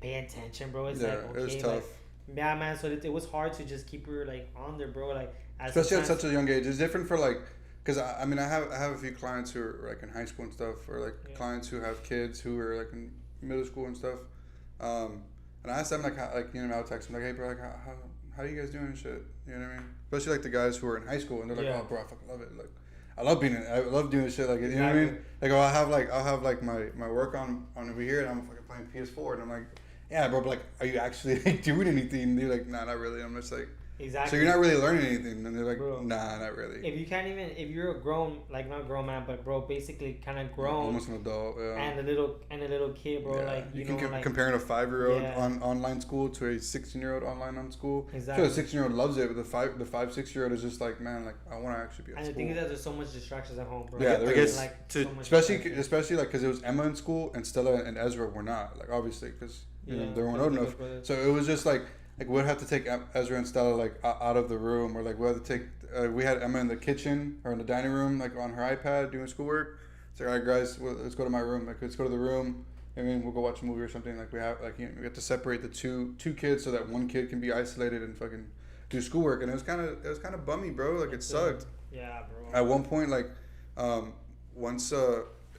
pay attention, bro. It's Yeah, like, okay, it was like, tough. yeah, man. So it was hard to just keep her like on there, bro. Like, Especially at such a young age. It's different for like, because I mean I have a few clients who are like in high school and stuff, or like clients who have kids who are like in middle school and stuff. And I asked them like how, like, you know, I'll text them like, hey bro, like how you guys doing and shit, you know what I mean? Especially like the guys who are in high school and they're like, oh bro, I fucking love it, like I love doing shit, like, you know what I mean? Like, oh, I'll have like my work on over here and I'm fucking playing PS4 and I'm like, yeah bro, but like, are you actually like doing anything? And they're like, nah, not really. I'm just like, exactly. so you're not really learning anything, and they're like, bro, nah, not really. If you can't even, if you're a grown, like not grown man, but bro, basically kind of grown, almost an adult, yeah. and a little kid, bro, like you know, can like, comparing a 5-year-old on online school to a 16-year-old online on school. Exactly. So the 16-year-old loves it, but the 6-year-old is just like, man, like I want to actually be at and school. the thing is that there's so much distractions at home, bro. Yeah, there is. Like, To- so much especially distractions. like because it was Emma in school and Stella and Ezra were not, like, obviously, because you know, they weren't they're old bigger enough. brothers. So it was just like we'd have to take Ezra and Stella like out of the room, or like we had to take we had Emma in the kitchen or in the dining room, like on her iPad doing schoolwork. It's like, all right guys, let's go to my room, like let's go to the room, I mean, we'll go watch a movie or something. Like we have, like, you know, we have to separate the two kids so that one kid can be isolated and fucking do schoolwork. And it was kind of bummy, bro. Like it sucked. Yeah, bro. At one point, like, once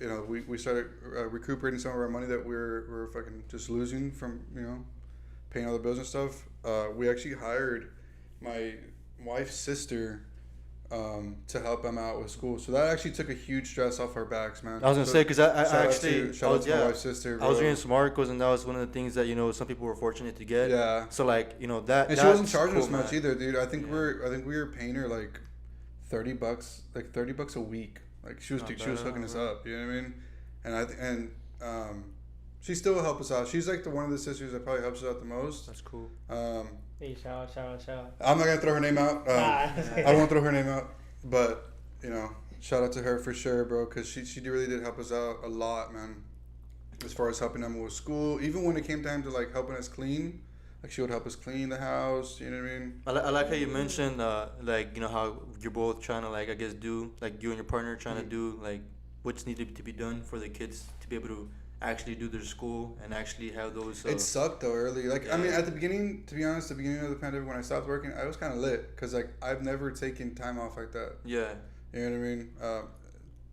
you know, we started recuperating some of our money that we were fucking just losing from, you know, paying all the bills and stuff. We actually hired my wife's sister to help them out with school. So that actually took a huge stress off our backs, man. I was gonna say, because I shout actually out to my wife's sister, bro. I was reading some articles, and that was one of the things that, you know, some people were fortunate to get. Yeah. So like, you know, that, and she wasn't charging cool, us much man. either, dude. I think we were paying her like $30, like $30 a week. Like she was hooking us up. You know what I mean? And she still will help us out. She's like the one of the sisters that probably helps us out the most. That's cool. Hey, shout out. I'm not gonna throw her name out. Nah. I don't want to throw her name out, but you know, shout out to her for sure, bro, because she really did help us out a lot, man. As far as helping them with school, even when it came time to like helping us clean, like she would help us clean the house. You know what I mean? I like how you mentioned, like, you know, how you're both trying to, like, I guess, do, like, you and your partner trying to do, like, what's needed to be done for the kids to be able to actually do their school and actually have those. It sucked though early. Like, yeah. I mean, at the beginning, to be honest, the beginning of the pandemic when I stopped working, I was kind of lit because like I've never taken time off like that. Yeah. You know what I mean?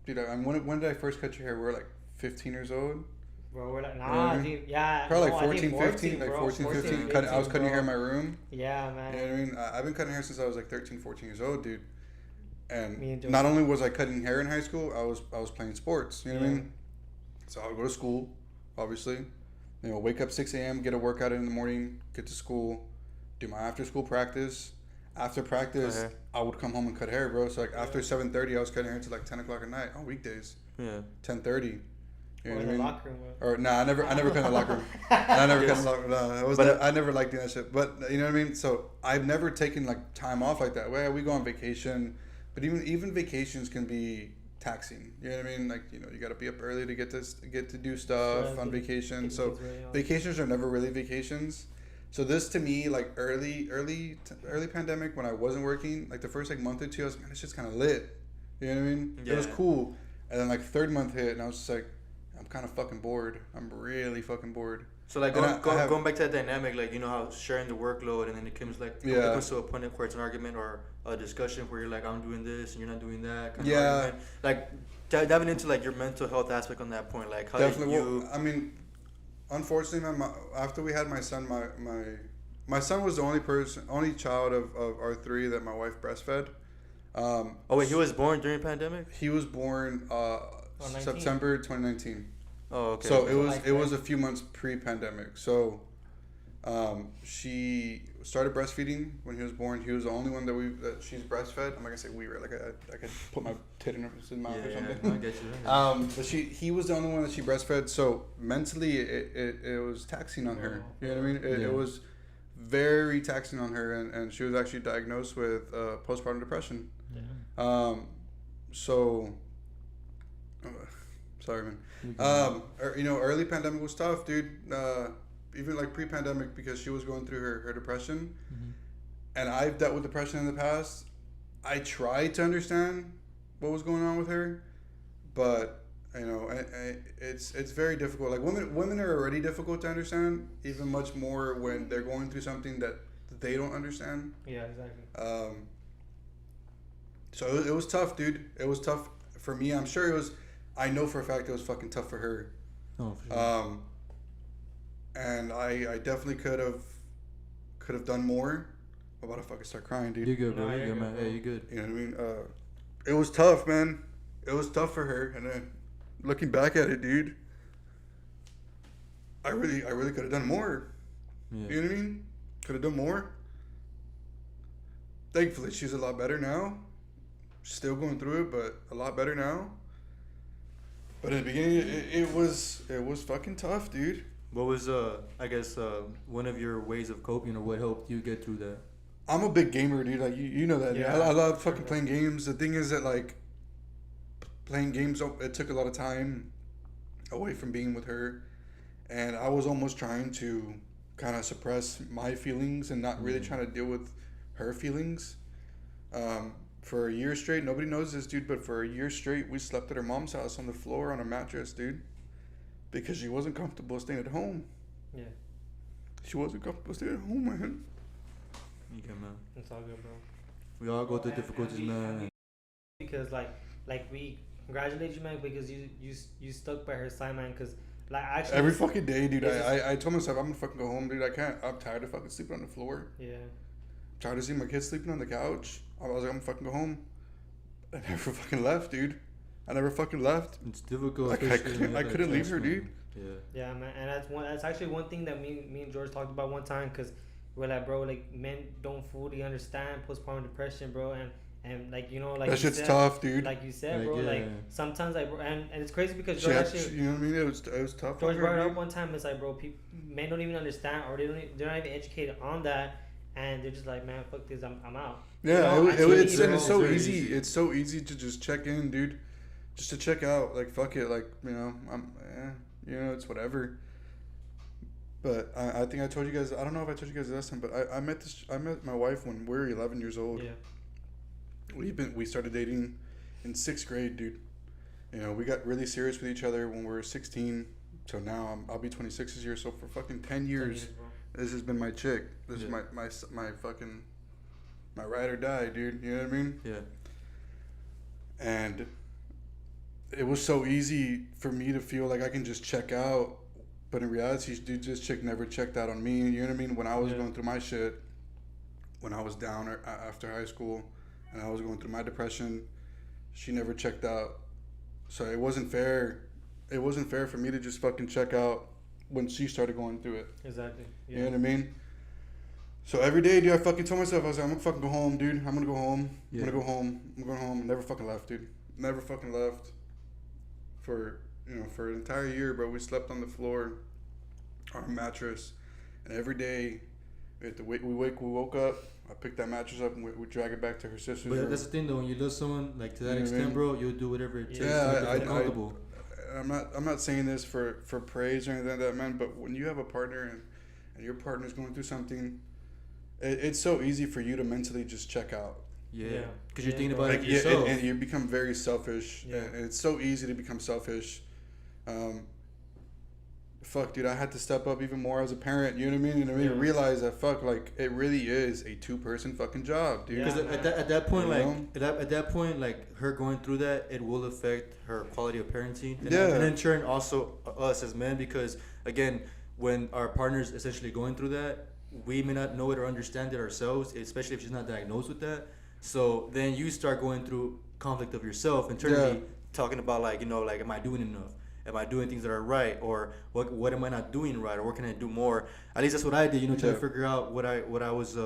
Dude, I mean, when did I first cut your hair? We were like 15 years old. Bro, we're like, You know what I mean? yeah. Probably no, like I 14, think 15, like 14, 15. I was cutting your hair in my room. Yeah, man. You know what I mean? I've been cutting hair since I was like 13, 14 years old, dude. And too. not only was I cutting hair in high school, I was playing sports. You know what I mean? So I would go to school, obviously. You know, wake up 6 a.m., get a workout in the morning, get to school, do my after school practice. After practice, I would come home and cut hair, bro. So like after 7:30, I was cutting hair until like 10 o'clock at night on weekdays. Yeah. 10:30. You know Or what in I the mean? locker room. Or I never cut in the locker room. I never cut in the locker room. No, I never liked doing that shit. But you know what I mean? So I've never taken like time off like that. Well, we go on vacation, but even vacations can be taxing. You know what I mean? Like, you know, you got to be up early to get to do stuff on vacation. So vacations are never really vacations. So this to me, like early pandemic when I wasn't working, like the first like month or two, I was, man, this shit's kind of lit. You know what I mean? Yeah. It was cool. And then like third month hit, and I was just like, I'm kind of fucking bored. I'm really fucking bored. So like And going back to that dynamic, like, you know, how sharing the workload, and then it comes like it comes to a point where it's an argument or a discussion where you're like, I'm doing this and you're not doing that. Kind of argument. Like diving into like your mental health aspect on that point, like how Definitely. did you? Well, I mean, unfortunately, after we had my son, my my son was the only child of our three that my wife breastfed. Oh wait, he was born during pandemic. He was born 19? September 2019. Oh okay. So Okay. it was a few months pre-pandemic. So she started breastfeeding when he was born. He was the only one that she's breastfed. I'm not gonna say we were like I could put my tit in his mouth or something. I get you. But he was the only one that she breastfed. So mentally, it was taxing on her. You know what I mean? It was very taxing on her, and she was actually diagnosed with postpartum depression. Yeah. So sorry, man. Early pandemic was tough, dude. Even like pre-pandemic, because she was going through her depression, and I've dealt with depression in the past. I tried to understand what was going on with her, but it's very difficult. Like women are already difficult to understand, even much more when they're going through something that they don't understand. Yeah, exactly. So it was tough, dude. It was tough for me. I'm sure it was. I know for a fact it was fucking tough for her. Oh, for sure. And I definitely could have done more. I'm about to fucking start crying, dude. You good, bro? No, You you're good, good, man? bro. Yeah, you good. You know what I mean? It was tough, man. It was tough for her. And then looking back at it, dude, I really could have done more. Yeah. You know what I mean? Could have done more. Thankfully, she's a lot better now. Still going through it, but a lot better now. But in the beginning, it was fucking tough, dude. What was one of your ways of coping, or what helped you get through that? I'm a big gamer, dude. Like you know that. Yeah. Dude. I love fucking playing games. The thing is that like playing games, it took a lot of time away from being with her, and I was almost trying to kind of suppress my feelings and not really trying to deal with her feelings. For a year straight, nobody knows this, dude, but for a year straight, we slept at her mom's house on the floor on a mattress, dude, because she wasn't comfortable staying at home. Yeah. She wasn't comfortable staying at home, man. You good, man? It's all good, bro. We all go through difficulties, man. Because like we congratulate you, man, because you stuck by her side, man. Because like actually Every fucking day, dude. It's I told myself I'm gonna fucking go home, dude. I can't. I'm tired of fucking sleeping on the floor. yeah. Tired of seeing my kids sleeping on the couch. I was like, I'm gonna fucking go home. I never fucking left, dude. I never fucking left. It's difficult. Like, I couldn't leave her, dude. Yeah. Yeah, man, and that's actually one thing that me and George talked about one time, because we're like, bro, like men don't fully understand postpartum depression, bro, and like like That you shit's said, tough, dude. like you said, Like, bro, yeah. like sometimes like and it's crazy because She George had, actually you know what I mean? It was tough. George on brought it her, up dude. one time. It's like, bro, men don't even understand, or they're not even educated on that, and they're just like, man, fuck this, I'm out. Yeah, You know, it's bro, so very easy. easy. It's so easy to just check in, dude. Just to check out, like fuck it, like it's whatever. But I think I told you guys. I don't know if I told you guys last time, but I met my wife when we were 11 years old. Yeah. We started dating in 6th grade, dude. We got really serious with each other when we were 16. So now I'll be 26 this year. So for fucking 10 years, bro. this has been my chick. This is Yeah. my fucking my ride or die, dude. You know what I mean? Yeah. And it was so easy for me to feel like I can just check out, but in reality, dude, this chick never checked out on me. You know what I mean? When I was going through my shit, when I was down after high school, and I was going through my depression, she never checked out. So it wasn't fair. It wasn't fair for me to just fucking check out when she started going through it. Exactly. Yeah. You know what I mean? So every day, dude, I fucking told myself, I was like, I'm gonna fucking go home, dude. I'm gonna go home. Yeah. I'm gonna go home. I'm going home. Never fucking left, dude. Never fucking left. For an entire year, bro, we slept on the floor, on a mattress, and every day, we woke up. I picked that mattress up and we drag it back to her sister's But room. that's the thing, though. When you love someone like to that You know what I extent, mean? bro, you'll do whatever it takes Yeah, to make I- them comfortable. I'm not saying this for praise or anything like that, man. But when you have a partner and your partner's going through something, it's so easy for you to mentally just check out. Yeah, because Yeah, you're thinking bro. about it yourself. And you become very selfish. Yeah. And it's so easy to become selfish. Fuck, dude, I had to step up even more as a parent. You know what I mean? And I mean, Yeah. realize that like it really is a 2-person fucking job, dude. Because Yeah, at that point, You like know? at that point, like her going through that, it will affect her quality of parenting, and, Yeah. and in turn also us as men. Because again, when our partner's essentially going through that, we may not know it or understand it ourselves, especially if she's not diagnosed with that. So then you start going through conflict of yourself internally, talking about like, you know, like, am I doing enough? Am I doing things that are right, or what am I not doing right, or what can I do more? At least that's what I did, you know, trying to figure out what I was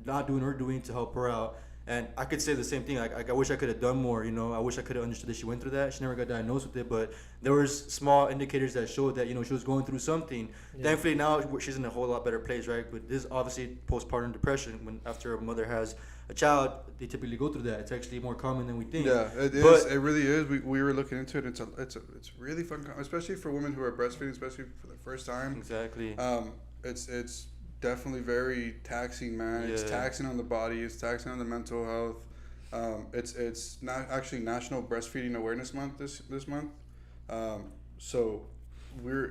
not doing or doing to help her out. And I could say the same thing. Like I wish I could have done more. You know, I wish I could have understood that she went through that. She never got diagnosed with it, but there was small indicators that showed that, you know, she was going through something. Yeah. Thankfully now she's in a whole lot better place, right? But this is obviously postpartum depression. When after a mother has a child, they typically go through that. It's actually more common than we think. Yeah, it is. It really is. We were looking into it. It's really fun, especially for women who are breastfeeding, especially for the first time. Exactly. It's definitely very taxing, man. It's taxing on the body. It's taxing on the mental health. It's not actually National Breastfeeding Awareness Month this month. So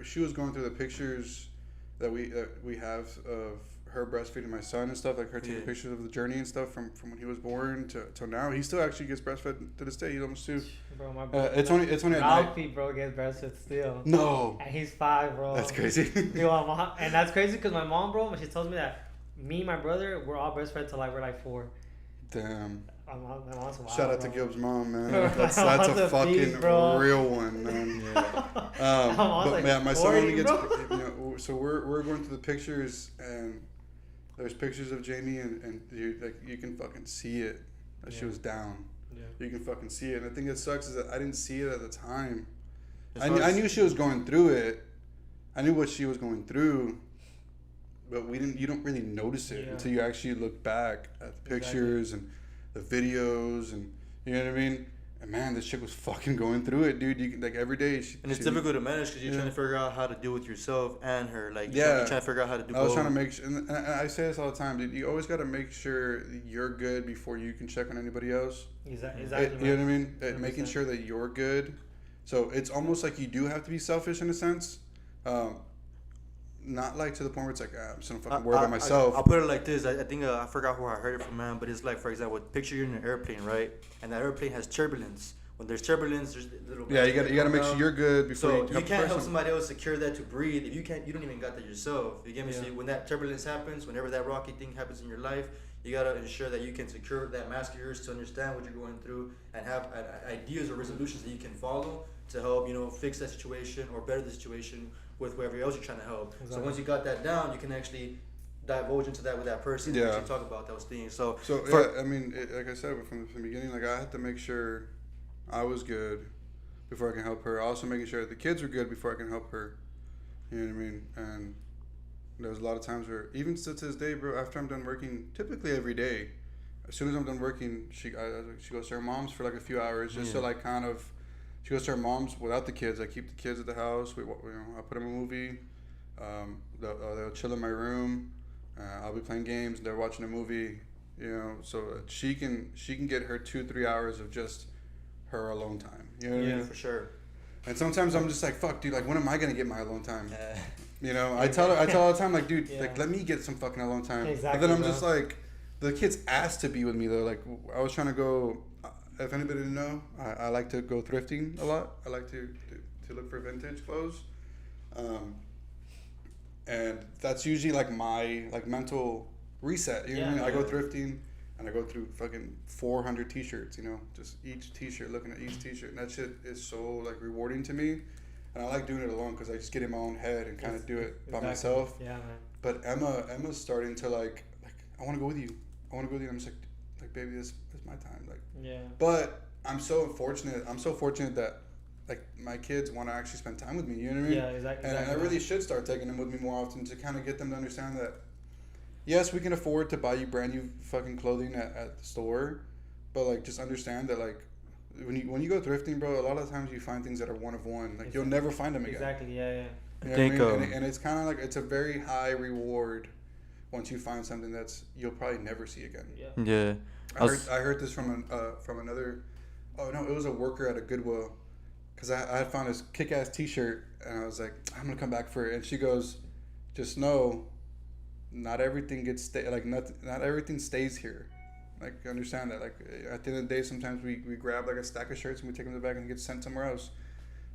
she was going through the pictures that we have of her breastfeeding my son and stuff, like her taking pictures of the journey and stuff from when he was born to now. He still actually gets breastfed to this day. He's almost 2. Bro, my brother, it's only at night. Ralphie, bro, gets breastfed still. No. And he's 5, bro. That's crazy. And that's crazy because my mom, bro, she tells me that me and my brother, we're all breastfed till like we're like 4. Damn. My mom's wild, Shout out bro. to Gilb's mom, man. That's a fucking real one, man. But like man, my son 40, only gets, bro. you know, so we're going through the pictures, and there's pictures of Jamie, and you can fucking see it that she was down. Yeah. You can fucking see it, and the thing that sucks is that I didn't see it at the time. I knew she was going through it. I knew what she was going through, but you don't really notice it until you actually look back at the pictures and the videos, and you know what I mean. And man, this chick was fucking going through it, dude. You like every day. And it's difficult to manage because you're trying to figure out how to deal with yourself and her. Like you're trying to figure out how to do both. I was trying to make sure, and I say this all the time, dude. You always got to make sure you're good before you can check on anybody else. Exactly. You know what I mean? Making sure that you're good. So it's almost like you do have to be selfish in a sense. Not like to the point where it's like, I'm just gonna fucking worry about myself. I'll put it like this. I think I forgot who I heard it from, man. But it's like, for example, picture you're in an airplane, right? And that airplane has turbulence. When there's turbulence, there's little. Yeah, you gotta make sure you're good before. So you can't help somebody else secure that to breathe. If you can't, you don't even got that yourself. You get me? So when that turbulence happens, whenever that rocky thing happens in your life, you gotta ensure that you can secure that mask of yours to understand what you're going through and have ideas or resolutions that you can follow to help, you know, fix that situation or better the situation with whoever else you're trying to help. Exactly. So once you got that down, you can actually divulge into that with that person and actually talk about those things. So I mean, like I said from the beginning, like I had to make sure I was good before I can help her. Also making sure that the kids were good before I can help her. You know what I mean? And there was a lot of times where, even to this day, bro, after I'm done working, typically every day, as soon as I'm done working, she goes to her mom's for like a few hours just to like kind of. She goes to her mom's without the kids. I keep the kids at the house. I put them in a movie. They'll chill in my room. I'll be playing games. They're watching a movie. You know, so she can get her 2-3 hours of just her alone time. You know what I mean? For sure. And sometimes I'm just like, fuck, dude. Like, when am I gonna get my alone time? You know, I tell her all the time, like, dude, like, let me get some fucking alone time. Exactly. But then I'm just like, the kids asked to be with me though. Like, I was trying to go. If anybody didn't know, I like to go thrifting a lot. I like to look for vintage clothes, and that's usually like my mental reset. You know what I mean? I go thrifting, and I go through fucking 400 t-shirts. You know, just each t-shirt, looking at each t-shirt, and that shit is so like rewarding to me, and I like doing it alone because I just get in my own head and kind of do it by myself. Yeah, man. But Emma's starting to like I want to go with you. I'm just like baby, this is my time. Like, but I'm so fortunate that like my kids want to actually spend time with me. You know what I mean? Yeah, exactly. And I really should start taking them with me more often to kind of get them to understand that yes, we can afford to buy you brand new fucking clothing at the store, but like just understand that like when you go thrifting, bro, a lot of times you find things that are one of one. Like you'll never find them again. Exactly. Yeah. You know what I mean? And it's kind of like it's a very high reward once you find something that's you'll probably never see again. Yeah. I heard this from another. Oh no, it was a worker at a Goodwill, because I had found this kick-ass T-shirt and I was like, I'm gonna come back for it. And she goes, just know, not everything not everything stays here. Like understand that. Like at the end of the day, sometimes we grab like a stack of shirts and we take them to the back and get sent somewhere else.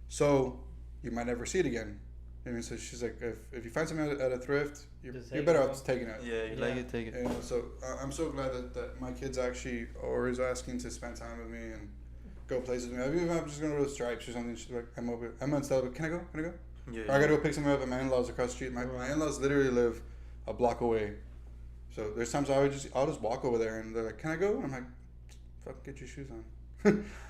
So you might never see it again. I mean, so she's like, if you find something at a thrift, you're Just better take it, off bro. just taking it. Yeah, you like it, take it. You know, so I'm so glad that my kids actually are always asking to spend time with me and go places with me. Even if I'm just going to go to Stripes or something, she's like, I'm unsettled, but can I go? Yeah, Or I got to go pick something up at my in-laws across the street. My in-laws literally live a block away. So there's times I'll just walk over there and they're like, can I go? And I'm like, fuck, get your shoes on.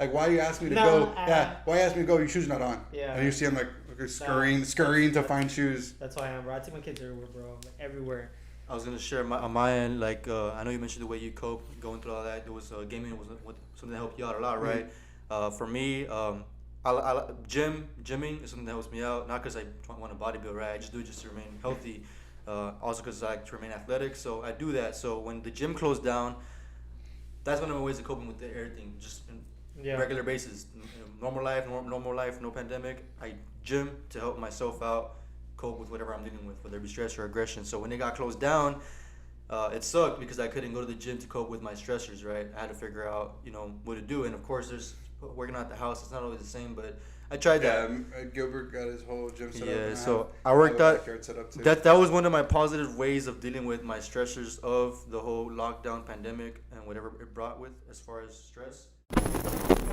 Like, why you ask me to go? Yeah, why you ask me to go? Your shoes not on. Yeah. And you see them like scurrying to find shoes. That's why I am, bro. I take my kids everywhere, bro. Like, everywhere. I was gonna share on my end, like I know you mentioned the way you cope going through all that. There was gaming was something that helped you out a lot, right? For me, gymming is something that helps me out. Not because I want to bodybuild, right? I just do it just to remain healthy. Also because I like to remain athletic, so I do that. So when the gym closed down, that's one of my ways of coping with everything, just in regular basis. Normal life, no pandemic. I gym to help myself out, cope with whatever I'm dealing with, whether it be stress or aggression. So when it got closed down, it sucked because I couldn't go to the gym to cope with my stressors, right? I had to figure out, what to do. And of course, there's working out the house. It's not always the same, but I tried that. Yeah, Gilbert got his whole gym set up. Yeah, so I worked out. That That was one of my positive ways of dealing with my stressors of the whole lockdown pandemic and whatever it brought with as far as stress.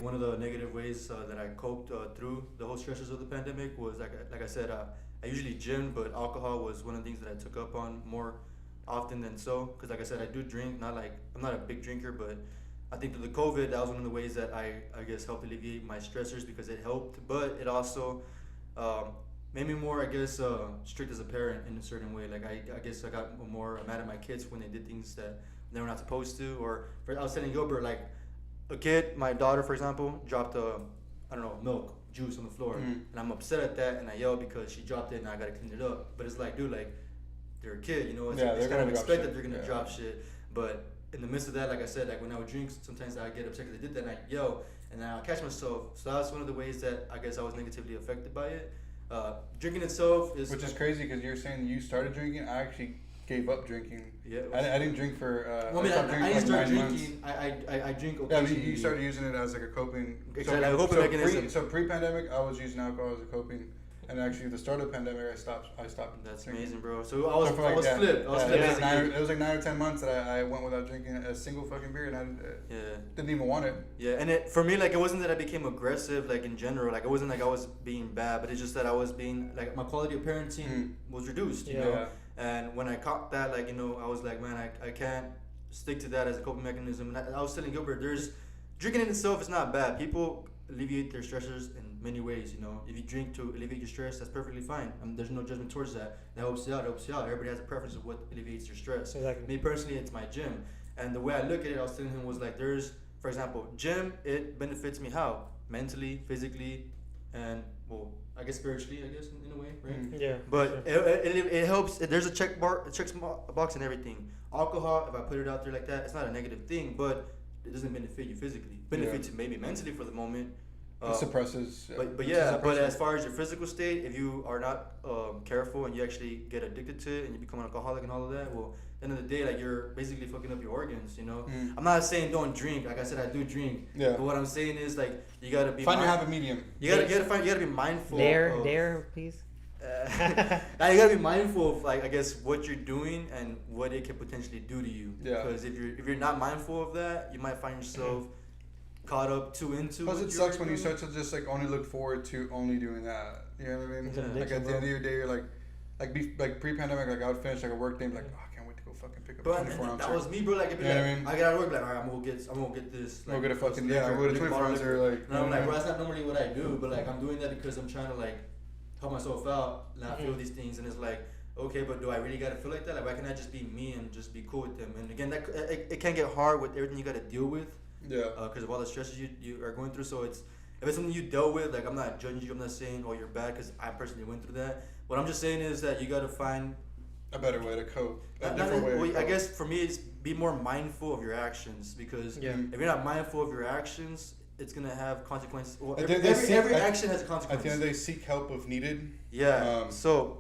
One of the negative ways that I coped through the whole stressors of the pandemic was like I said, I usually gym, but alcohol was one of the things that I took up on more often than so. Because like I said, I do drink. I'm not a big drinker, but I think through the COVID, that was one of the ways that I guess helped alleviate my stressors because it helped. But it also made me more, I guess, strict as a parent in a certain way. Like I guess I got more mad at my kids when they did things that they were not supposed to. Or I was telling Gilbert, like a kid, my daughter, for example, dropped milk, juice on the floor, and I'm upset at that, and I yell because she dropped it, and I gotta clean it up. But it's like, dude, like they're a kid, it's kind of expected that they're gonna drop shit. But in the midst of that, like I said, like when I would drink, sometimes I get upset because they did that, and I yell, and I'll catch myself. So that's one of the ways that I guess I was negatively affected by it. Drinking itself is, which is crazy because you're saying you started drinking. I actually gave up drinking. Yeah, I didn't drink for. I didn't start drinking. I drink occasionally. Yeah, but you started using it as like a coping. Exactly, a coping mechanism. So pre-pandemic, I was using alcohol as a coping, and actually the start of the pandemic, I stopped. That's drinking. amazing, bro. So I was flipped. It was like 9 or 10 months that I went without drinking a single fucking beer, and I didn't even want it. Yeah, and for me, like it wasn't that I became aggressive, like in general. Like it wasn't like I was being bad, but it's just that I was being like my quality of parenting was reduced. You know. And when I caught that, like, I was like, man, I can't stick to that as a coping mechanism. And I was telling Gilbert, drinking in itself is not bad. People alleviate their stressors in many ways, If you drink to alleviate your stress, that's perfectly fine. There's no judgment towards that. That helps you out, Everybody has a preference of what alleviates your stress. Exactly. Me personally, it's my gym. And the way I look at it, I was telling him was like, for example, gym, it benefits me how? Mentally, physically, and, well, I guess spiritually, in a way, right? Yeah. But it helps. There's a check box and everything. Alcohol, if I put it out there like that, it's not a negative thing, but it doesn't benefit you physically. Benefits you maybe mentally for the moment. It suppresses. But as far as your physical state, if you are not careful and you actually get addicted to it and you become an alcoholic and all of that, well, at the end of the day, like you're basically fucking up your organs, I'm not saying don't drink. Like I said, I do drink. Yeah. But what I'm saying is like you gotta be find your happy medium. You gotta be mindful. Dare, please. Now you gotta be mindful of like I guess what you're doing and what it can potentially do to you. Yeah. Because if you're not mindful of that, you might find yourself caught up too into. Plus, it sucks when you start to just like only look forward to only doing that. You know what I mean? Yeah. Like at the end of your day, you're like pre-pandemic, like I would finish like a work day, and be like, oh, I can't wait to go fucking pick up a 24 ounce. That was me, bro. Like, you know what I mean? I got out of work, like, all right, I'm gonna get this. Like, I'm gonna get I'm gonna 24 ounce or like. And I'm like, bro, that's not normally what I do, but like, I'm doing that because I'm trying to like help myself out, not feel these things, and it's like, okay, but do I really gotta feel like that? Like, why can't I just be me and just be cool with them? And again, that it can get hard with everything you gotta deal with. Yeah. Because of all the stresses you are going through. So if it's something you dealt with, like I'm not judging you. I'm not saying you're bad because I personally went through that. What I'm just saying is that you gotta find a better way to cope. A different way. Well, I guess for me, it's be more mindful of your actions because if you're not mindful of your actions, it's gonna have consequences. Well, every action has a consequence. At the end, they seek help if needed. Yeah. So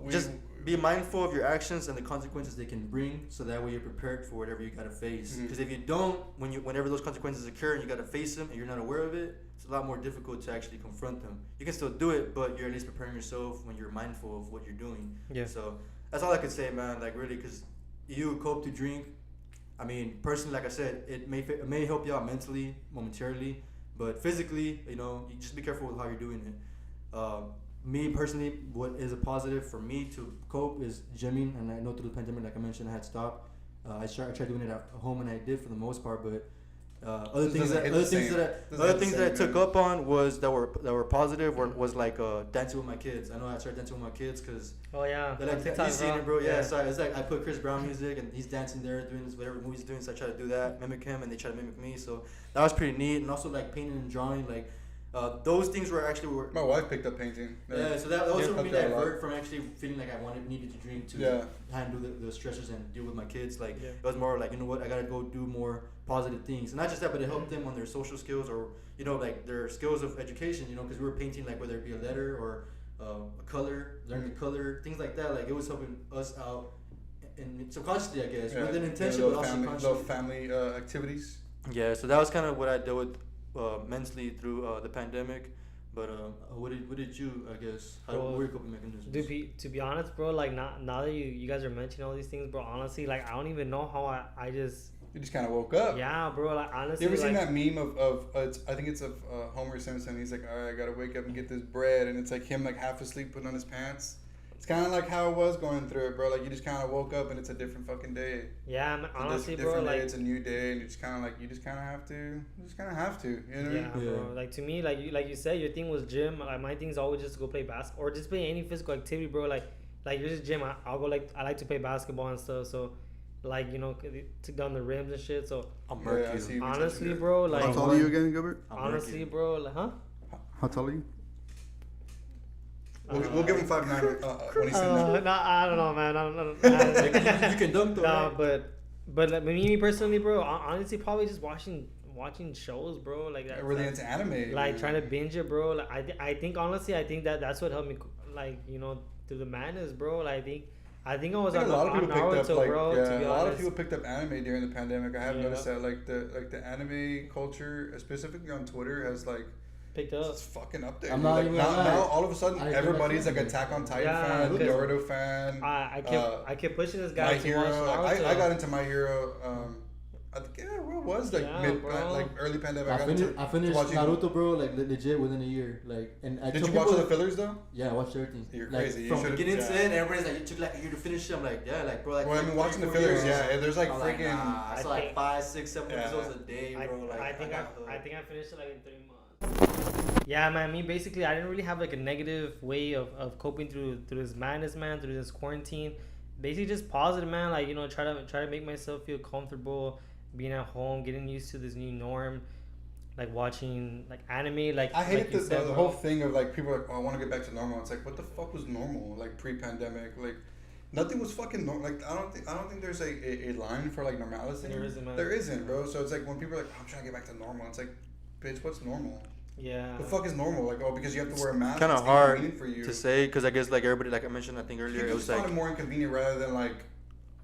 be mindful of your actions and the consequences they can bring, so that way you're prepared for whatever you gotta face. Because if you don't, whenever those consequences occur and you gotta face them and you're not aware of it, it's a lot more difficult to actually confront them. You can still do it, but you're at least preparing yourself when you're mindful of what you're doing. Yeah. So that's all I could say, man. Like really, because you cope to drink. I mean, personally, like I said, it may help you out mentally, momentarily, but physically, you just be careful with how you're doing it. Me personally, what is a positive for me to cope is gymming, and I know through the pandemic, like I mentioned, I had stopped. I tried doing it at home, and I did for the most part. But other things that I took up on was that were positive was like dancing with my kids. I know I started dancing with my kids because they're like you seen it, bro. Yeah, so it's like I put Chris Brown music, and he's dancing there, doing this whatever movie's doing. So I try to do that, mimic him, and they try to mimic me. So that was pretty neat, and also like painting and drawing, like. Those things were actually my wife picked up painting. Yeah, so that also made me divert from actually feeling like I needed to drink to handle the stressors and deal with my kids. Like it was more like, you know what, I gotta go do more positive things, and not just that, but it helped them on their social skills or like their skills of education. Because we were painting, like whether it be a letter or a color, learning to color, things like that. Like it was helping us out, and subconsciously, I guess, with an intention, but also little family activities. Yeah, so that was kind of what I dealt with. Mentally through the pandemic, but what did you, I guess, how were your coping mechanisms? To be honest, bro, like now that you guys are mentioning all these things, bro, honestly, like I don't even know how I just you just kind of woke up. Yeah, bro, like honestly, you ever seen that meme of I think it's of Homer Simpson? He's like, all right, I gotta wake up and get this bread, and it's like him like half asleep putting on his pants. It's kind of like how it was going through it, bro. Like you just kind of woke up and it's a different fucking day. Yeah, man, honestly, bro, like it's a new day, and you just kind of have to. You just kind of have to, you know? Yeah, bro. Like to me, like you said, your thing was gym. Like my thing's always just to go play basketball or just play any physical activity, bro. Like you're just gym. I'll go I like to play basketball and stuff. So, like took down the rims and shit. So I'm murky. Honestly, bro, like how tall are you again, Gilbert? Honestly, bro, like How tall are you? We'll give him 5'9" when he said that. No, I don't know, man. I don't know. You can dunk though. Nah, right? but like, me personally, bro, honestly, probably just watching shows, bro. Like that. Really into anime. Like trying to binge it, bro. Like I think honestly, I think that's what helped me, like through the madness, bro. Like I think I was on Naruto, bro. Yeah, a lot of people picked up anime during the pandemic. I have noticed that, like the anime culture, specifically on Twitter, has like. Picked up. It's fucking up there. I'm not even now all of a sudden everybody's like Attack on Titan fan, Naruto fan. I kept pushing this guy to watch Naruto. I got into My Hero. I think what was like early pandemic. I finished Naruto, bro. Like legit within a year. Like and did you watch all the fillers though? Yeah, I watched everything. You're crazy. From beginning to end, everybody's like, it took like a year to finish it. I'm like, yeah, like bro. Like, well, I mean, watching the fillers, there's like freaking. I saw like 5, 6, 7 episodes a day, bro. Like I think I finished it like in 3 months. Yeah, man. Me basically, I didn't really have like a negative way of coping through this madness, man. Through this quarantine, basically just positive, man. Like try to make myself feel comfortable being at home, getting used to this new norm, like watching like anime. Like I hate like the whole thing of like people are like, oh, I want to get back to normal. It's like, what the fuck was normal like pre-pandemic? Like nothing was fucking normal. Like I don't think there's a line for like normality. There isn't, man. There isn't, bro. So it's like when people are like, oh, I'm trying to get back to normal. It's like, bitch, what's normal? Yeah. The fuck is normal? Like, oh, because you have to wear a mask. Kind of hard for you to say, because I guess like everybody, like I mentioned, I think earlier, it was like more inconvenient rather than like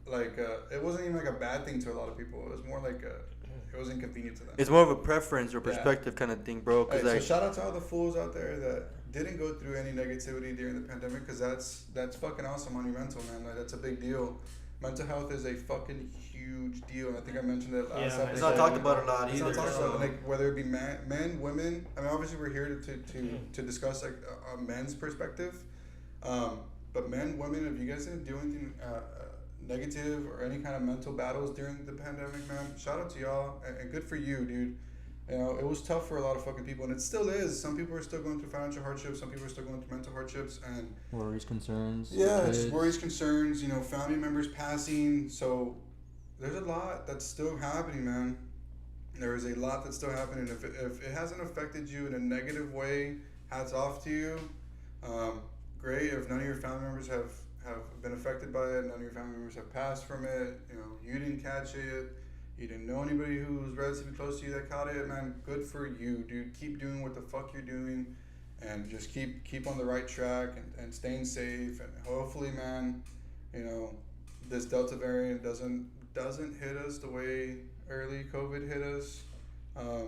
it wasn't even like a bad thing to a lot of people. It was more like it was inconvenient to them. It's more of a preference or perspective kind of thing, bro. Cause so shout out to all the fools out there that didn't go through any negativity during the pandemic, because that's fucking awesome, monumental, man. Like that's a big deal. Mental health is a fucking huge deal, and I think I mentioned it last episode. It's not talked about a lot either. It's not talked about, like whether it be men, women. I mean, obviously we're here to discuss like a men's perspective, but men, women, if you guys didn't do anything negative or any kind of mental battles during the pandemic, man, shout out to y'all and good for you, dude. You know, it was tough for a lot of fucking people, and it still is. Some people are still going through financial hardships. Some people are still going through mental hardships and worries, concerns. Yeah, it's worries, concerns. Family members passing. So there's a lot that's still happening, man. There is a lot that's still happening. If it hasn't affected you in a negative way, hats off to you. Great. If none of your family members have been affected by it, none of your family members have passed from it. You didn't catch it. You didn't know anybody who was relatively close to you that caught it, man. Good for you, dude. Keep doing what the fuck you're doing, and just keep on the right track and staying safe, and hopefully, man, this Delta variant doesn't hit us the way early COVID hit us. I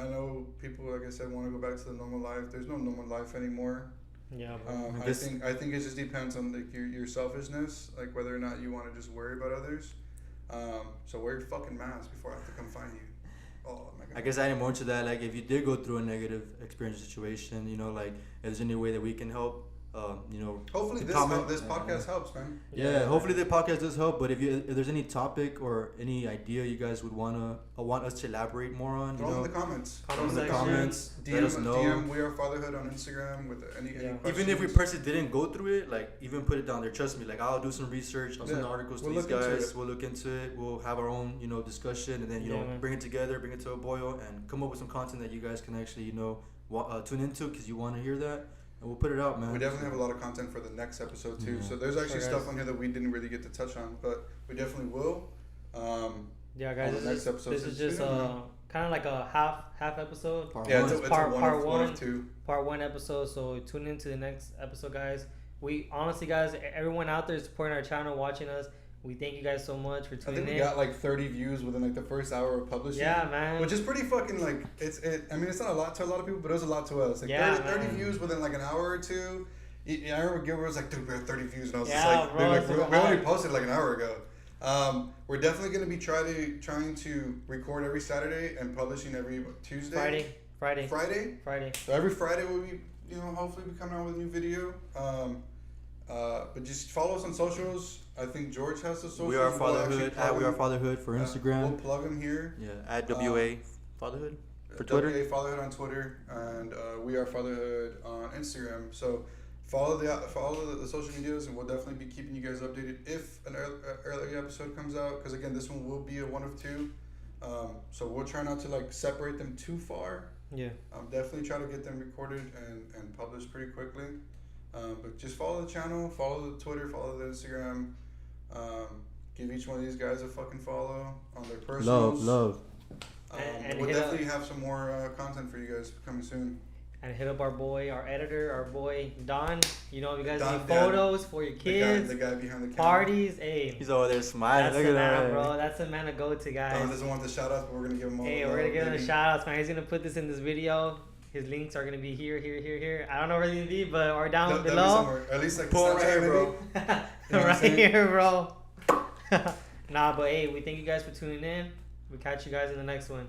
know people, like I said, want to go back to the normal life. There's no normal life anymore. Yeah. I think it just depends on like your selfishness, like whether or not you want to just worry about others. So wear your fucking mask before I have to come find you. Oh my God. I guess adding more to that, like if you did go through a negative experience situation, like if there's any way that we can help, hopefully this podcast helps, man. Yeah, hopefully the podcast does help. But if there's any topic or any idea you guys would want us to elaborate more on, throw in the comments. Let us know. DM We Are Fatherhood on Instagram with any questions. Even if we personally didn't go through it, like even put it down there. Trust me, like I'll do some research. I'll send articles to these guys. We'll look into it. We'll have our own discussion, and then bring it together, bring it to a boil, and come up with some content that you guys can actually tune into because you want to hear that. And we'll put it out, man. We definitely have a lot of content for the next episode too. Yeah. So there's actually stuff on here that we didn't really get to touch on, but we definitely will. Guys, this is just kind of like a half episode. It's part one. Part one episode. So tune into the next episode, guys. We honestly, guys, everyone out there supporting our channel, watching us. We thank you guys so much for tuning in. I think we got like 30 views within like the first hour of publishing. Yeah, man. Which is pretty fucking like, I mean, it's not a lot to a lot of people, but it was a lot to us. Like 30 views within like an hour or two. I remember Gilbert was like, dude, we have 30 views. And I was just like, bro, dude, we only posted like an hour ago. We're definitely going to be trying to record every Saturday and publishing every Tuesday. Friday. So every Friday we'll be, hopefully be coming out with a new video. But just follow us on socials. I think George has the socials. We Are Fatherhood at We Are Fatherhood for Instagram. We'll plug them here. Yeah, at WA Fatherhood for Twitter. WA Fatherhood on Twitter, and We Are Fatherhood on Instagram. So follow the social medias, and we'll definitely be keeping you guys updated if an early episode comes out. Because again, this one will be a one of two. So we'll try not to like separate them too far. Yeah. Definitely try to get them recorded and published pretty quickly. But just follow the channel, follow the Twitter, follow the Instagram. Give each one of these guys a fucking follow on their personals. Love. And we'll definitely have some more content for you guys coming soon. And hit up our editor, our boy Don. You guys need photos for your kids. The guy behind the camera. Parties. Hey. He's over there smiling. That's the man, bro. That's the man to go to, guys. Don doesn't want the shout outs, but we're gonna give him all. Hey, we're gonna give him the shout outs, man. He's gonna put this in this video. His links are gonna be here. I don't know where they're gonna be, but or down below. At least like right here, bro. Right here, bro. Nah, but hey, we thank you guys for tuning in. We'll catch you guys in the next one.